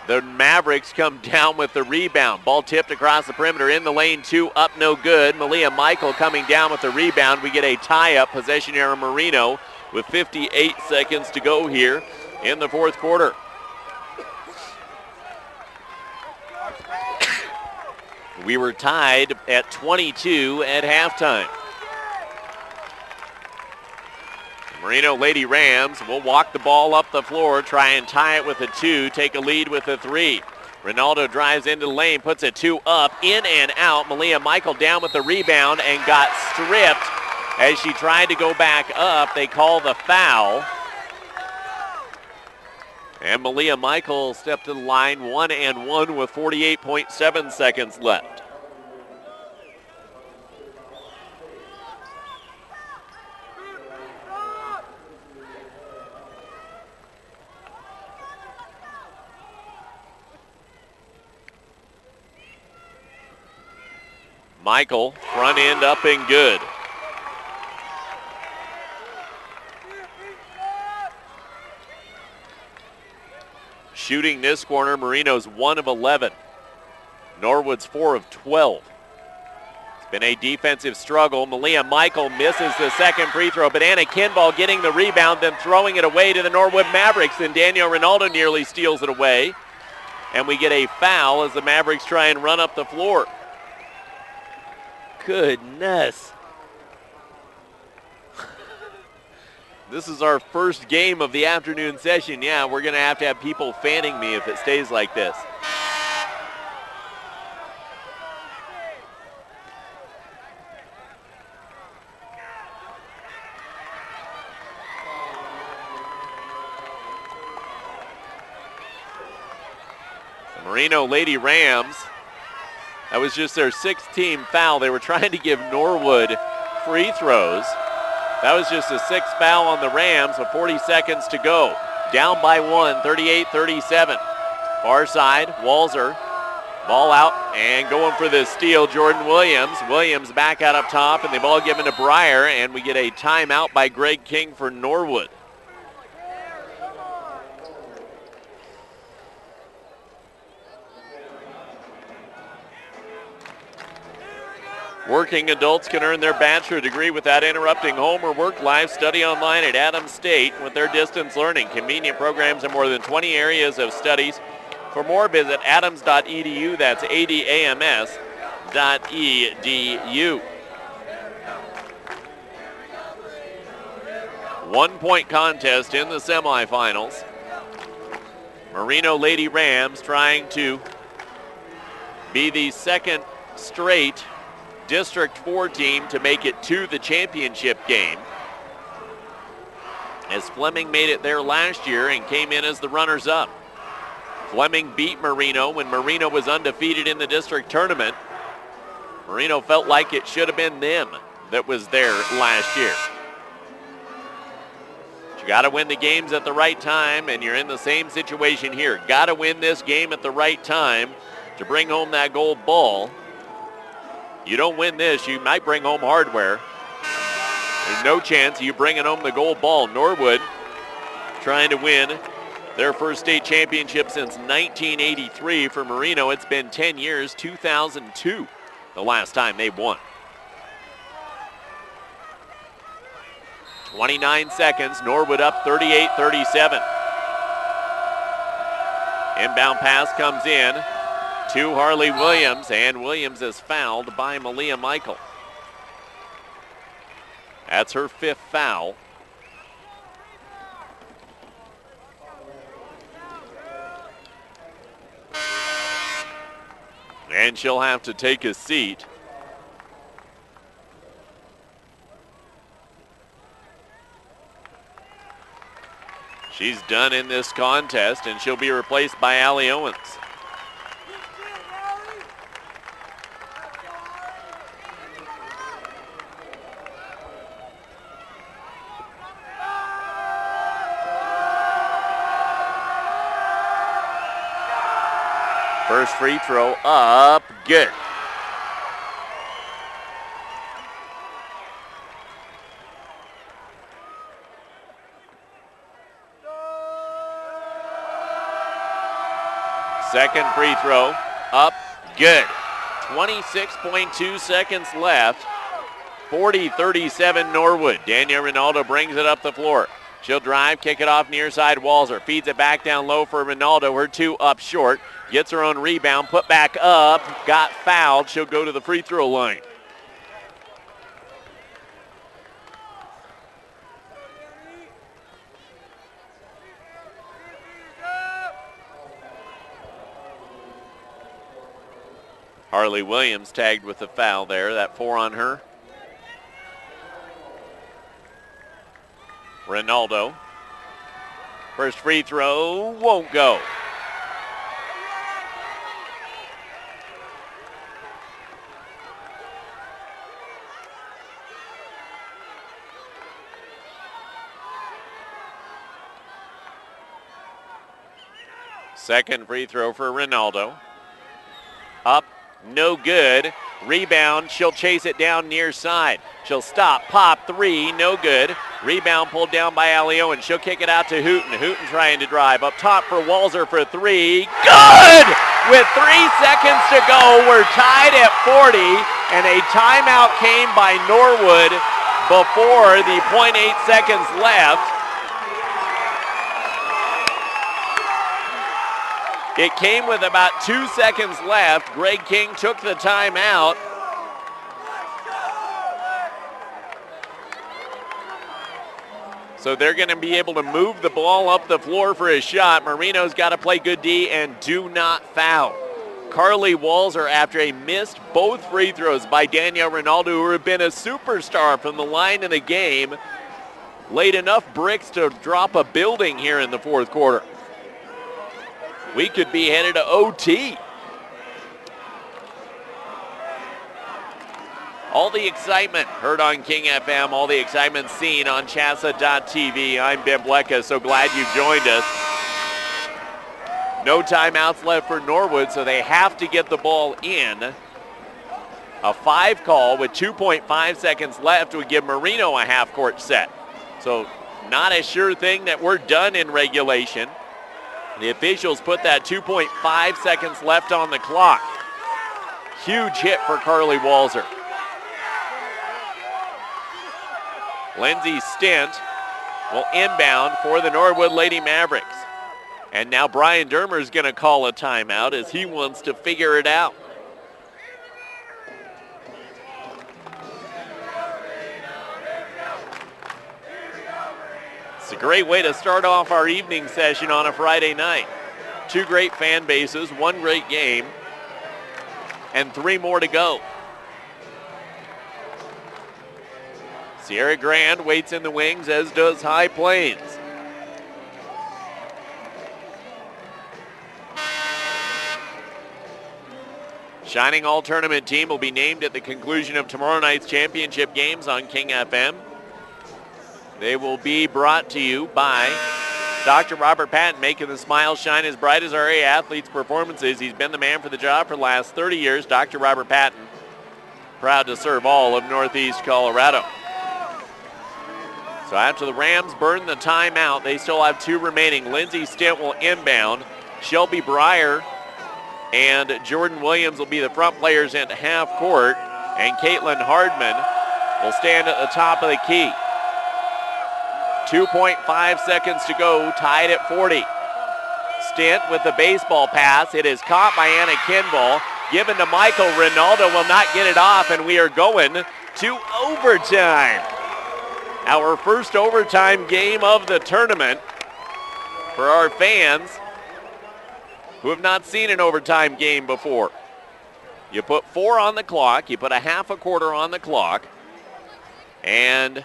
the Mavericks come down with the rebound. Ball tipped across the perimeter in the lane, 2 up, no good. Malia Michael coming down with the rebound. We get a tie-up, possession here in Merino with 58 seconds to go here in the fourth quarter. We were tied at 22 at halftime. Merino Lady Rams will walk the ball up the floor, try and tie it with a 2, take a lead with a 3. Ronaldo drives into the lane, puts a 2 up, in and out. Malia Michael down with the rebound and got stripped as she tried to go back up. They call the foul. And Malia Michael stepped to the line 1-and-1 with 48.7 seconds left. Michael, front end up and good. Shooting this corner, Merino's 1 of 11. Norwood's 4 of 12. It's been a defensive struggle. Malia Michael misses the second free throw, but Anna Kinball getting the rebound, then throwing it away to the Norwood Mavericks, and Danielle Ronaldo nearly steals it away. And we get a foul as the Mavericks try and run up the floor. Goodness. This is our first game of the afternoon session. Yeah, we're going to have people fanning me if it stays like this. The Merino Lady Rams, that was just their 6th team foul. They were trying to give Norwood free throws. That was just a 6th foul on the Rams with 40 seconds to go. Down by 1, 38-37. Far side, Walzer. Ball out and going for the steal, Jordan Williams. Williams back out up top, and the ball given to Breyer, and we get a timeout by Greg King for Norwood. Working adults can earn their bachelor degree without interrupting home or work. Live study online at Adams State with their distance learning. Convenient programs in more than 20 areas of studies. For more, visit adams.edu. That's adams.edu. 1-point contest in the semifinals. Merino Lady Rams trying to be the second straight District 4 team to make it to the championship game, as Fleming made it there last year and came in as the runners-up. Fleming beat Merino when Merino was undefeated in the district tournament. Merino felt like it should have been them that was there last year. But you got to win the games at the right time, and you're in the same situation here. Got to win this game at the right time to bring home that gold ball. You don't win this, you might bring home hardware. There's no chance of you bringing home the gold ball. Norwood trying to win their first state championship since 1983. For Merino, it's been 10 years, 2002, the last time they won. 29 seconds, Norwood up 38-37. Inbound pass comes in to Harley Williams, and Williams is fouled by Malia Michael. That's her 5th foul. And she'll have to take a seat. She's done in this contest, and she'll be replaced by Allie Owens. First free throw up, good. Second free throw up, good. 26.2 seconds left. 40-37 Norwood. Danielle Ronaldo brings it up the floor. She'll drive, kick it off near side. Walzer feeds it back down low for Ronaldo. Her 2 up short. Gets her own rebound, put back up, got fouled. She'll go to the free throw line. Harley Williams tagged with the foul there, that 4 on her. Ronaldo. First free throw won't go. Second free throw for Ronaldo. Up, no good. Rebound, she'll chase it down near side. She'll stop, pop, 3, no good. Rebound pulled down by Allie Owen. She'll kick it out to Hooten. Hooten trying to drive. Up top for Walzer for 3. Good! With 3 seconds to go, we're tied at 40, and a timeout came by Norwood before the 0.8 seconds left. It came with about 2 seconds left. Greg King took the timeout. So they're going to be able to move the ball up the floor for a shot. Merino's got to play good D and do not foul. Carly Walzer, after a missed both free throws by Danielle Ronaldo, who had been a superstar from the line in the game, laid enough bricks to drop a building here in the fourth quarter. We could be headed to OT. All the excitement heard on King FM, all the excitement seen on CHSAA.tv. I'm Ben Blecka, so glad you've joined us. No timeouts left for Norwood, so they have to get the ball in. A 5 call with 2.5 seconds left would give Merino a half-court set. So not a sure thing that we're done in regulation. The officials put that 2.5 seconds left on the clock. Huge hit for Carly Walzer. Lindsay Stint will inbound for the Norwood Lady Mavericks. And now Brian Dermer is going to call a timeout as he wants to figure it out. It's a great way to start off our evening session on a Friday night. 2 great fan bases, 1 great game, and 3 more to go. Sierra Grande waits in the wings, as does High Plains. Shining All-Tournament team will be named at the conclusion of tomorrow night's championship games on King FM. They will be brought to you by Dr. Robert Patton making the smile shine as bright as our area athletes' performances. He's been the man for the job for the last 30 years. Dr. Robert Patton, proud to serve all of Northeast Colorado. So after the Rams burn the timeout, they still have 2 remaining. Lindsey Stint will inbound. Shelby Breyer and Jordan Williams will be the front players into half court. And Caitlin Hardman will stand at the top of the key. 2.5 seconds to go, tied at 40. Stint with the baseball pass. It is caught by Anna Kimball. Given to Michael. Ronaldo will not get it off, and we are going to overtime. Our first overtime game of the tournament for our fans who have not seen an overtime game before. You put 4 on the clock, you put a half a quarter on the clock, and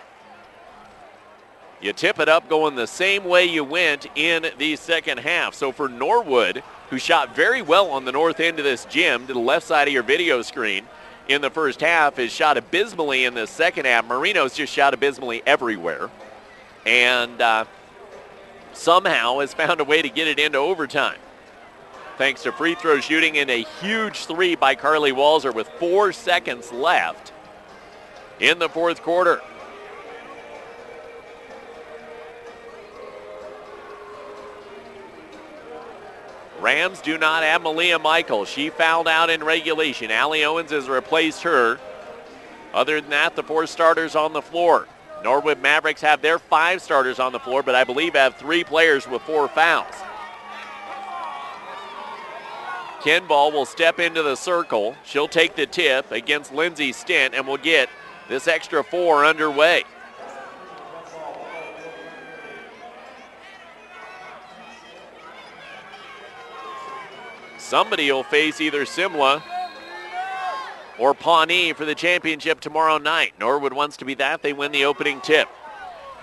you tip it up going the same way you went in the second half. So for Norwood, who shot very well on the north end of this gym to the left side of your video screen in the first half, has shot abysmally in the second half. Merino's just shot abysmally everywhere. And somehow has found a way to get it into overtime, thanks to free throw shooting and a huge 3 by Carly Walzer with 4 seconds left in the fourth quarter. Rams do not have Malia Michael. She fouled out in regulation. Allie Owens has replaced her. Other than that, the 4 starters on the floor. Norwood Mavericks have their 5 starters on the floor, but I believe have 3 players with 4 fouls. Kimball will step into the circle. She'll take the tip against Lindsey Stint and will get this extra 4 underway. Somebody will face either Simla or Pawnee for the championship tomorrow night. Norwood wants to be that. They win the opening tip.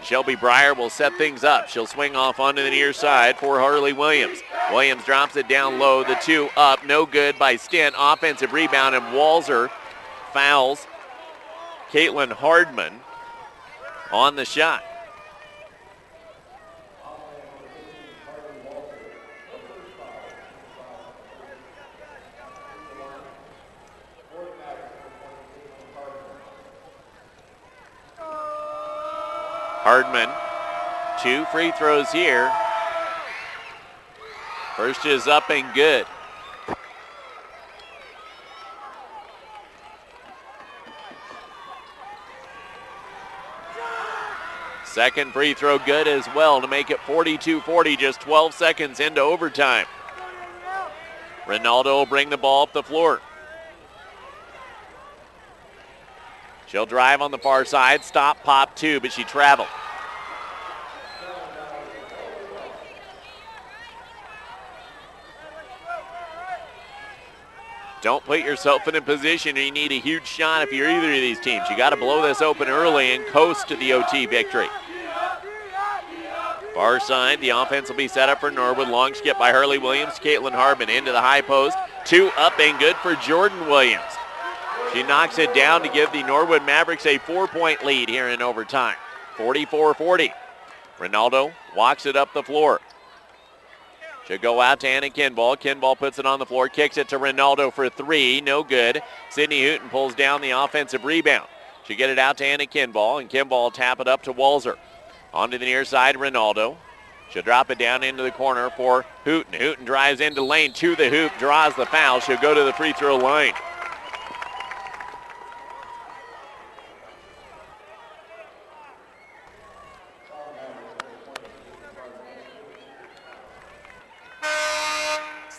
Shelby Breyer will set things up. She'll swing off onto the near side for Harley Williams. Williams drops it down low. The 2 up. No good by Stint. Offensive rebound, and Walzer fouls Caitlin Hardman on the shot. Hardman, 2 free throws here. First is up and good. Second free throw good as well to make it 42-40, just 12 seconds into overtime. Ronaldo will bring the ball up the floor. She'll drive on the far side, stop, pop 2, but she traveled. Don't put yourself in a position where you need a huge shot if you're either of these teams. You got to blow this open early and coast to the OT victory. Far side, the offense will be set up for Norwood. Long skip by Hurley Williams. Caitlin Harbin into the high post. 2 up and good for Jordan Williams. She knocks it down to give the Norwood Mavericks a 4-point lead here in overtime. 44-40. Ronaldo walks it up the floor. She'll go out to Anna Kimball. Kimball puts it on the floor, kicks it to Ronaldo for 3. No good. Sydney Hooten pulls down the offensive rebound. She'll get it out to Anna Kimball, and Kimball will tap it up to Walzer. Onto the near side, Ronaldo. She'll drop it down into the corner for Hooten. Hooten drives into lane to the hoop, draws the foul. She'll go to the free throw line.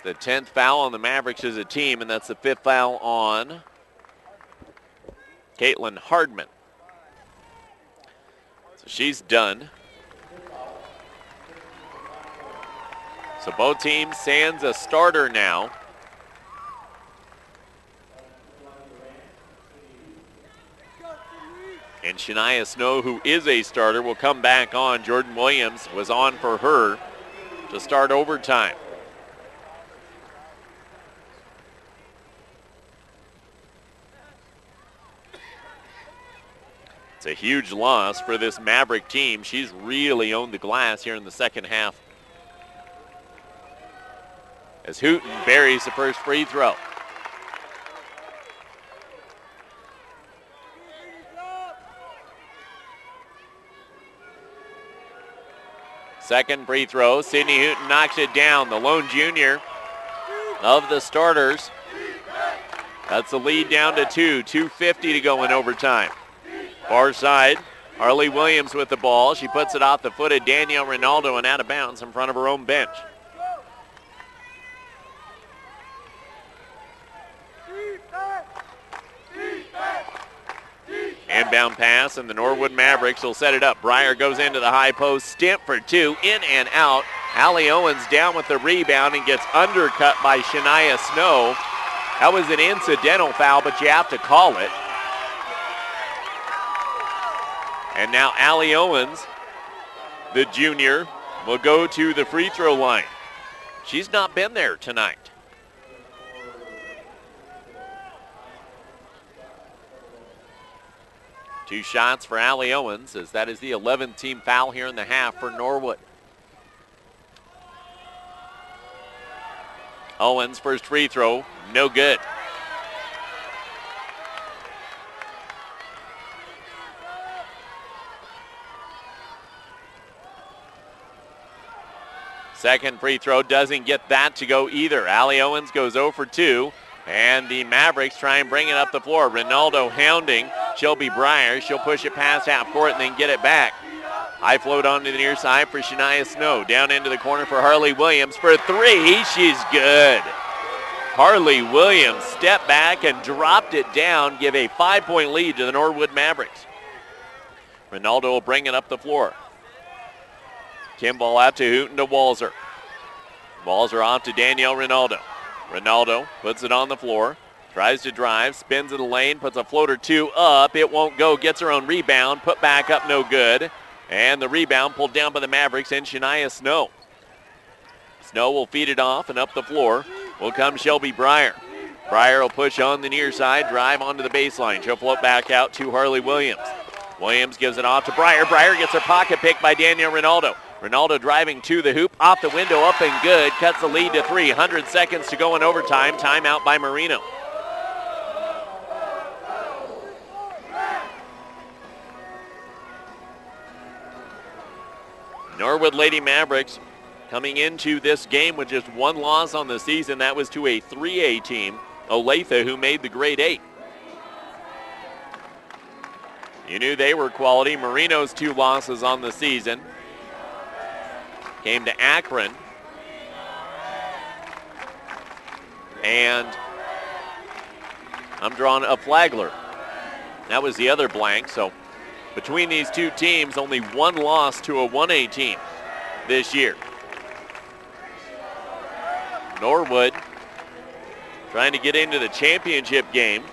The 10th foul on the Mavericks as a team, and that's the 5th foul on Caitlin Hardman. So she's done. So both teams sans a starter now. And Shania Snow, who is a starter, will come back on. Jordan Williams was on for her to start overtime. It's a huge loss for this Maverick team. She's really owned the glass here in the second half. As Hooten buries the first free throw. Second free throw, Sydney Hooten knocks it down. The lone junior of the starters. That's the lead down to 2:50 to go in overtime. Far side, Harley Williams with the ball. She puts it off the foot of Danielle Ronaldo and out of bounds in front of her own bench. Inbound pass, and the Norwood Mavericks will set it up. Breyer goes into the high post, stamp for two, in and out. Allie Owens down with the rebound and gets undercut by Shania Snow. That was an incidental foul, but you have to call it. And now Allie Owens, the junior, will go to the free throw line. She's not been there tonight. Two shots for Allie Owens, as that is the 11th team foul here in the half for Norwood. Owens' first free throw, no good. Second free throw doesn't get that to go either. Allie Owens goes 0 for 2, and the Mavericks try and bring it up the floor. Ronaldo hounding Shelby Breyer. She'll push it past half court and then get it back. High float onto the near side for Shania Snow. Down into the corner for Harley Williams for three. She's good. Harley Williams stepped back and dropped it down, give a 5-point lead to the Norwood Mavericks. Ronaldo will bring it up the floor. Kimball out to Hooten to Walzer. Walzer off to Danielle Ronaldo. Ronaldo puts it on the floor, tries to drive, spins in the lane, puts a floater two up. It won't go, gets her own rebound, put back up, no good. And the rebound pulled down by the Mavericks and Shania Snow. Snow will feed it off, and up the floor will come Shelby Breyer. Breyer will push on the near side, drive onto the baseline. She'll float back out to Harley Williams. Williams gives it off to Breyer. Breyer gets her pocket picked by Danielle Ronaldo. Ronaldo driving to the hoop, off the window, up and good. Cuts the lead to 3. 100 seconds to go in overtime. Timeout by Merino. Norwood Lady Mavericks coming into this game with just one loss on the season. That was to a 3A team, Olathe, who made the grade 8. You knew they were quality. Merino's 2 losses on the season came to Akron. And I'm drawing a Flagler. That was the other blank. So between these two teams, only one loss to a 1A team this year. Norwood trying to get into the championship game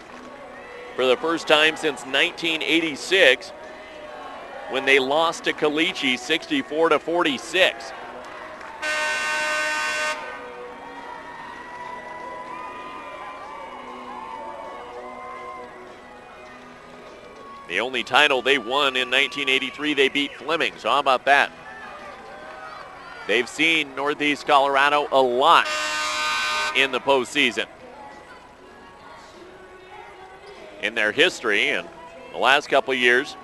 for the first time since 1986 when they lost to Caliche 64-46. The only title they won in 1983, they beat Fleming. So how about that? They've seen Northeast Colorado a lot in the postseason. In their history, and the last couple of years,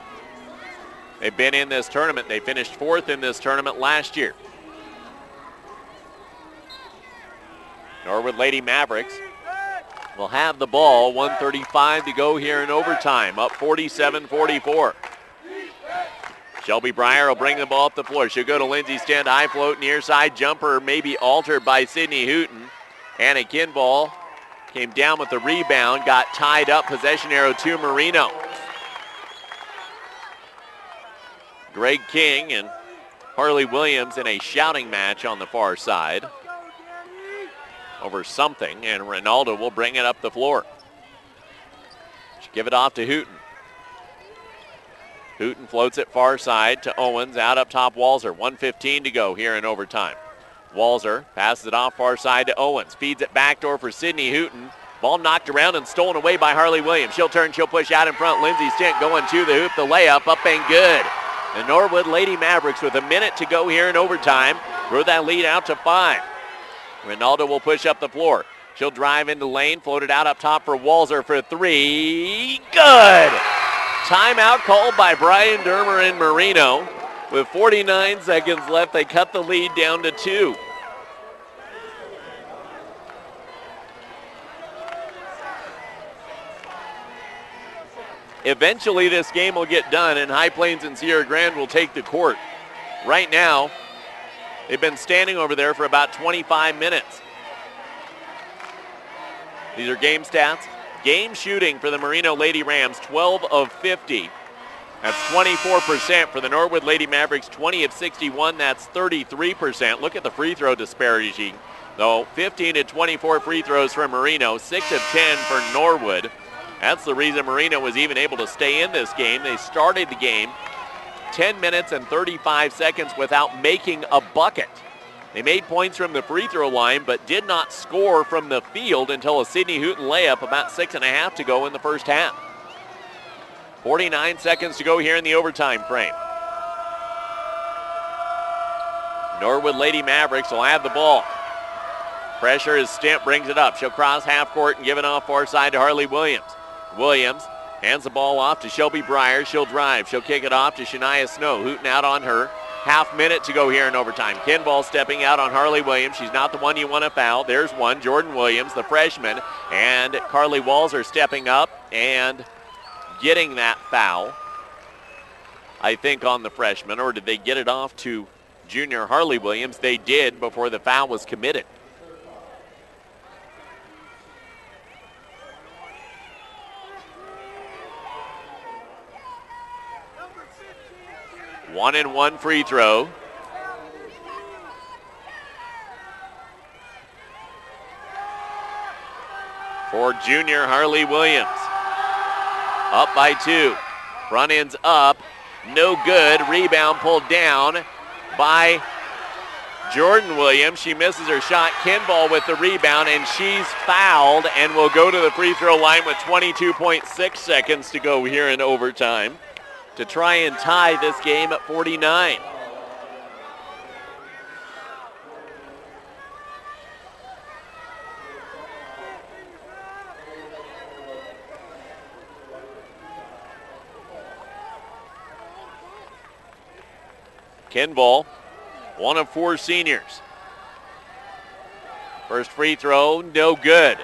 they've been in this tournament. They finished 4th in this tournament last year. Norwood Lady Mavericks will have the ball. 1:35 to go here in overtime. Up 47-44. Shelby Breyer will bring the ball up the floor. She'll go to Lindsay Stent. High float, near side jumper, maybe altered by Sydney Hooten. Anna Kimball came down with the rebound, got tied up. Possession arrow to Merino. Greg King and Harley Williams in a shouting match on the far side over something, and Ronaldo will bring it up the floor. She'll give it off to Hooten. Hooten floats it far side to Owens, out up top Walzer. 1:15 to go here in overtime. Walzer passes it off far side to Owens, feeds it backdoor for Sydney Hooten. Ball knocked around and stolen away by Harley Williams. She'll turn, she'll push out in front. Lindsey Stint going to the hoop. The layup up and good. The Norwood Lady Mavericks with a minute to go here in overtime. Throw that lead out to 5. Ronaldo will push up the floor. She'll drive into lane, float it out up top for Walzer for 3. Good! Timeout called by Brian Dermer and Merino. With 49 seconds left, they cut the lead down to 2. Eventually this game will get done and High Plains and Sierra Grande will take the court. Right now, they've been standing over there for about 25 minutes. These are game stats. Game shooting for the Merino Lady Rams, 12 of 50. That's 24%. For the Norwood Lady Mavericks, 20 of 61. That's 33%. Look at the free throw disparity, though. 15 to 24 free throws for Merino, 6 of 10 for Norwood. That's the reason Merino was even able to stay in this game. They started the game 10 minutes and 35 seconds without making a bucket. They made points from the free throw line, but did not score from the field until a Sydney Hooten layup about 6.5 to go in the first half. 49 seconds to go here in the overtime frame. Norwood Lady Mavericks will have the ball. Pressure as Stimp brings it up. She'll cross half court and give it off far side to Harley Williams. Williams hands the ball off to Shelby Breyer. She'll drive. She'll kick it off to Shania Snow. Hooten out on her. Half minute to go here in overtime. Kinball stepping out on Harley Williams. She's not the one you want to foul. There's one. Jordan Williams, the freshman. And Carly Walzer stepping up and getting that foul, I think, on the freshman. Or did they get it off to junior Harley Williams? They did before the foul was committed. One and one free throw. For junior Harley Williams. Up by 2. Front end's up. No good. Rebound pulled down by Jordan Williams. She misses her shot. Kinball with the rebound, and she's fouled and will go to the free throw line with 22.6 seconds to go here in overtime to try and tie this game at 49. Kinball, one of 4 seniors. First free throw, no good.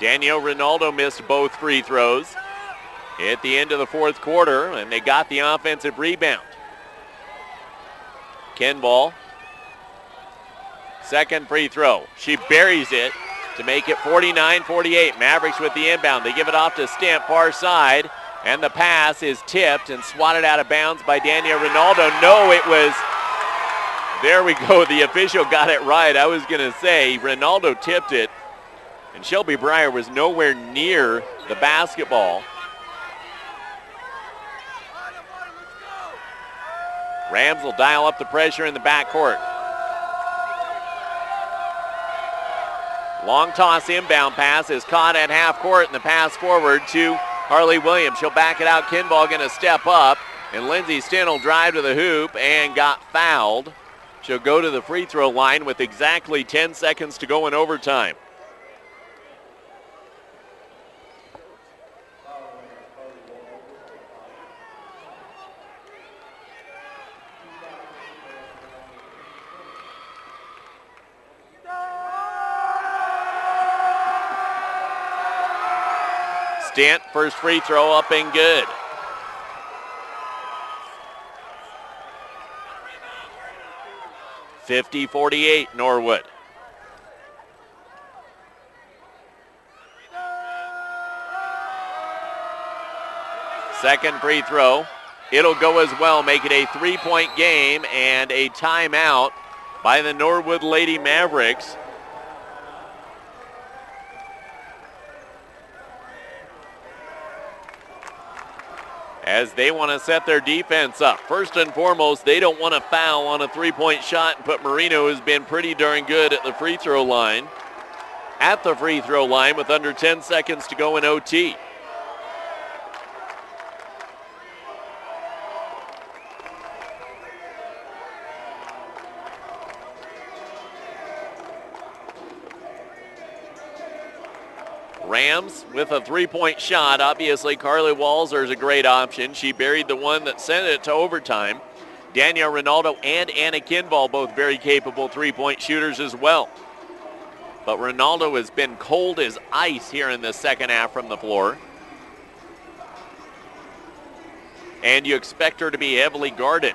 Danielle Ronaldo missed both free throws at the end of the fourth quarter, and they got the offensive rebound. Kinball, second free throw. She buries it to make it 49-48. Mavericks with the inbound. They give it off to Stimp, far side, and the pass is tipped and swatted out of bounds by Danielle Ronaldo. No, it was, there we go, the official got it right. I was going to say Ronaldo tipped it, and Shelby Breyer was nowhere near the basketball. Rams will dial up the pressure in the backcourt. Long toss inbound pass is caught at half court, and the pass forward to Harley Williams. She'll back it out. Kinball going to step up, and Lindsey Stint will drive to the hoop and got fouled. She'll go to the free throw line with exactly 10 seconds to go in overtime. Stint, first free throw up and good. (50-48) Norwood. Second free throw. It'll go as well, make it a 3-point game and a timeout by the Norwood Lady Mavericks. As they want to set their defense up. First and foremost, they don't want to foul on a 3-point shot and put Merino, who's been pretty darn good at the free throw line. at the free throw line with under 10 seconds to go in OT. Rams with a three-point shot. Obviously, Carly Walzer is a great option. She buried the one that sent it to overtime. Danielle Ronaldo and Anna Kinball, both very capable three-point shooters as well. But Ronaldo has been cold as ice here in the second half from the floor. And you expect her to be heavily guarded.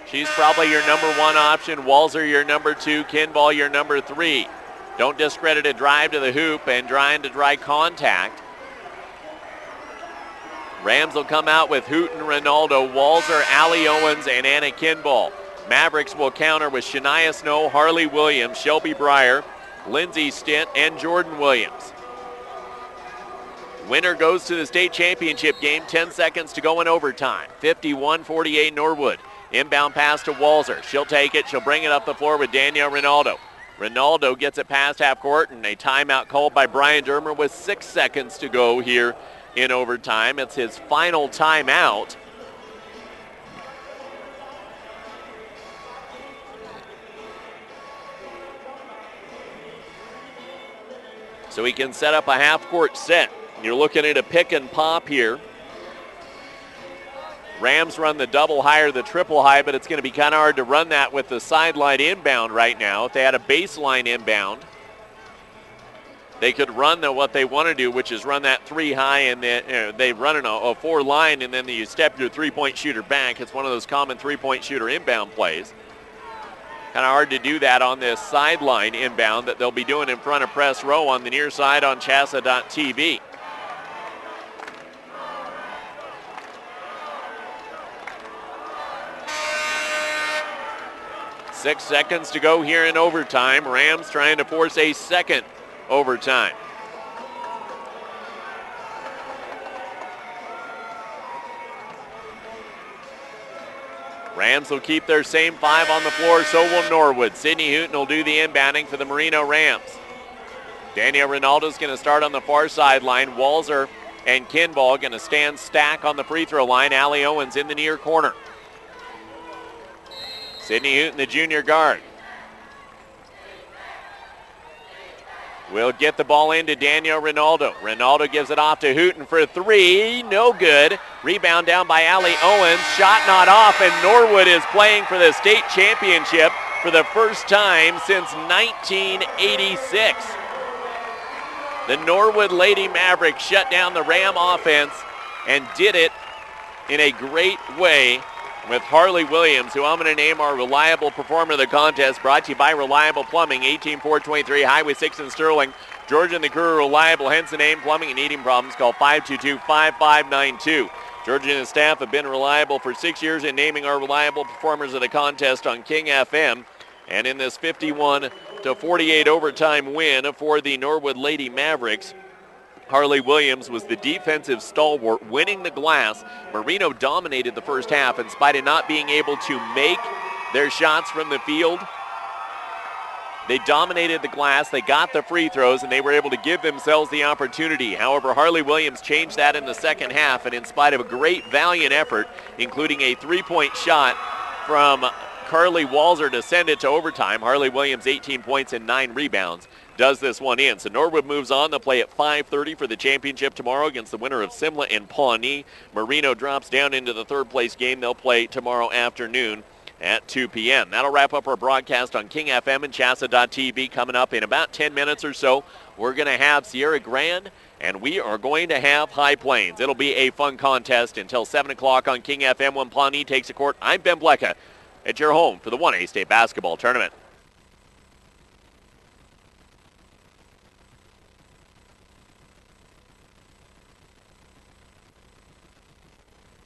She's probably your number one option. Walzer your number two. Kinball your number three. Don't discredit a drive to the hoop and trying to dry contact. Rams will come out with Hooten, Ronaldo, Walzer, Allie Owens, and Anna Kinball. Mavericks will counter with Shania Snow, Harley Williams, Shelby Breyer, Lindsay Stint, and Jordan Williams. Winner goes to the state championship game. 10 seconds to go in overtime. 51-48 Norwood. Inbound pass to Walzer. She'll take it. She'll bring it up the floor with Danielle Ronaldo. Ronaldo gets it past half court, and a timeout called by Brian Dermer with 6 seconds to go here in overtime. It's his final timeout. So he can set up a half-court set. You're looking at a pick and pop here. Rams run the double high or the triple high, but it's going to be kind of hard to run that with the sideline inbound right now. If they had a baseline inbound, they could run what they want to do, which is run that three high, and then they run a four line, and then you step your three-point shooter back. It's one of those common three-point shooter inbound plays. Kind of hard to do that on this sideline inbound that they'll be doing in front of press row on the near side on CHSAA.tv. 6 seconds to go here in overtime. Rams trying to force a second overtime. Rams will keep their same five on the floor, so will Norwood. Sydney Hooten will do the inbounding for the Merino Rams. Danielle Ronaldo's going to start on the far sideline. Walzer and Kinball going to stand stack on the free throw line. Allie Owens in the near corner. Sydney Hooten, the junior guard, will get the ball into Danielle Ronaldo. Ronaldo gives it off to Hooten for three. No good. Rebound down by Allie Owens. Shot not off, and Norwood is playing for the state championship for the first time since 1986. The Norwood Lady Mavericks shut down the Ram offense and did it in a great way with Harley Williams, who I'm going to name our reliable performer of the contest, brought to you by Reliable Plumbing, 18423 Highway 6 in Sterling. Georgia and the crew are reliable, hence the name. Plumbing and heating problems, call 522-5592. Georgia and the staff have been reliable for 6 years in naming our reliable performers of the contest on King FM. And in this 51-48 overtime win for the Norwood Lady Mavericks, Harley Williams was the defensive stalwart, winning the glass. Merino dominated the first half in spite of not being able to make their shots from the field. They dominated the glass, they got the free throws, and they were able to give themselves the opportunity. However, Harley Williams changed that in the second half, and in spite of a great, valiant effort, including a three-point shot from Carly Walzer to send it to overtime, Harley Williams 18 points and 9 rebounds. Does this one in. So Norwood moves on. They'll play at 5:30 for the championship tomorrow against the winner of Simla and Pawnee. Merino drops down into the third place game. They'll play tomorrow afternoon at 2 p.m. That'll wrap up our broadcast on King FM and CHSAA.tv. Coming up in about 10 minutes or so, we're going to have Sierra Grande, and we are going to have High Plains. It'll be a fun contest until 7 o'clock on King FM when Pawnee takes the court. I'm Ben Blecka at your home for the 1A State Basketball Tournament.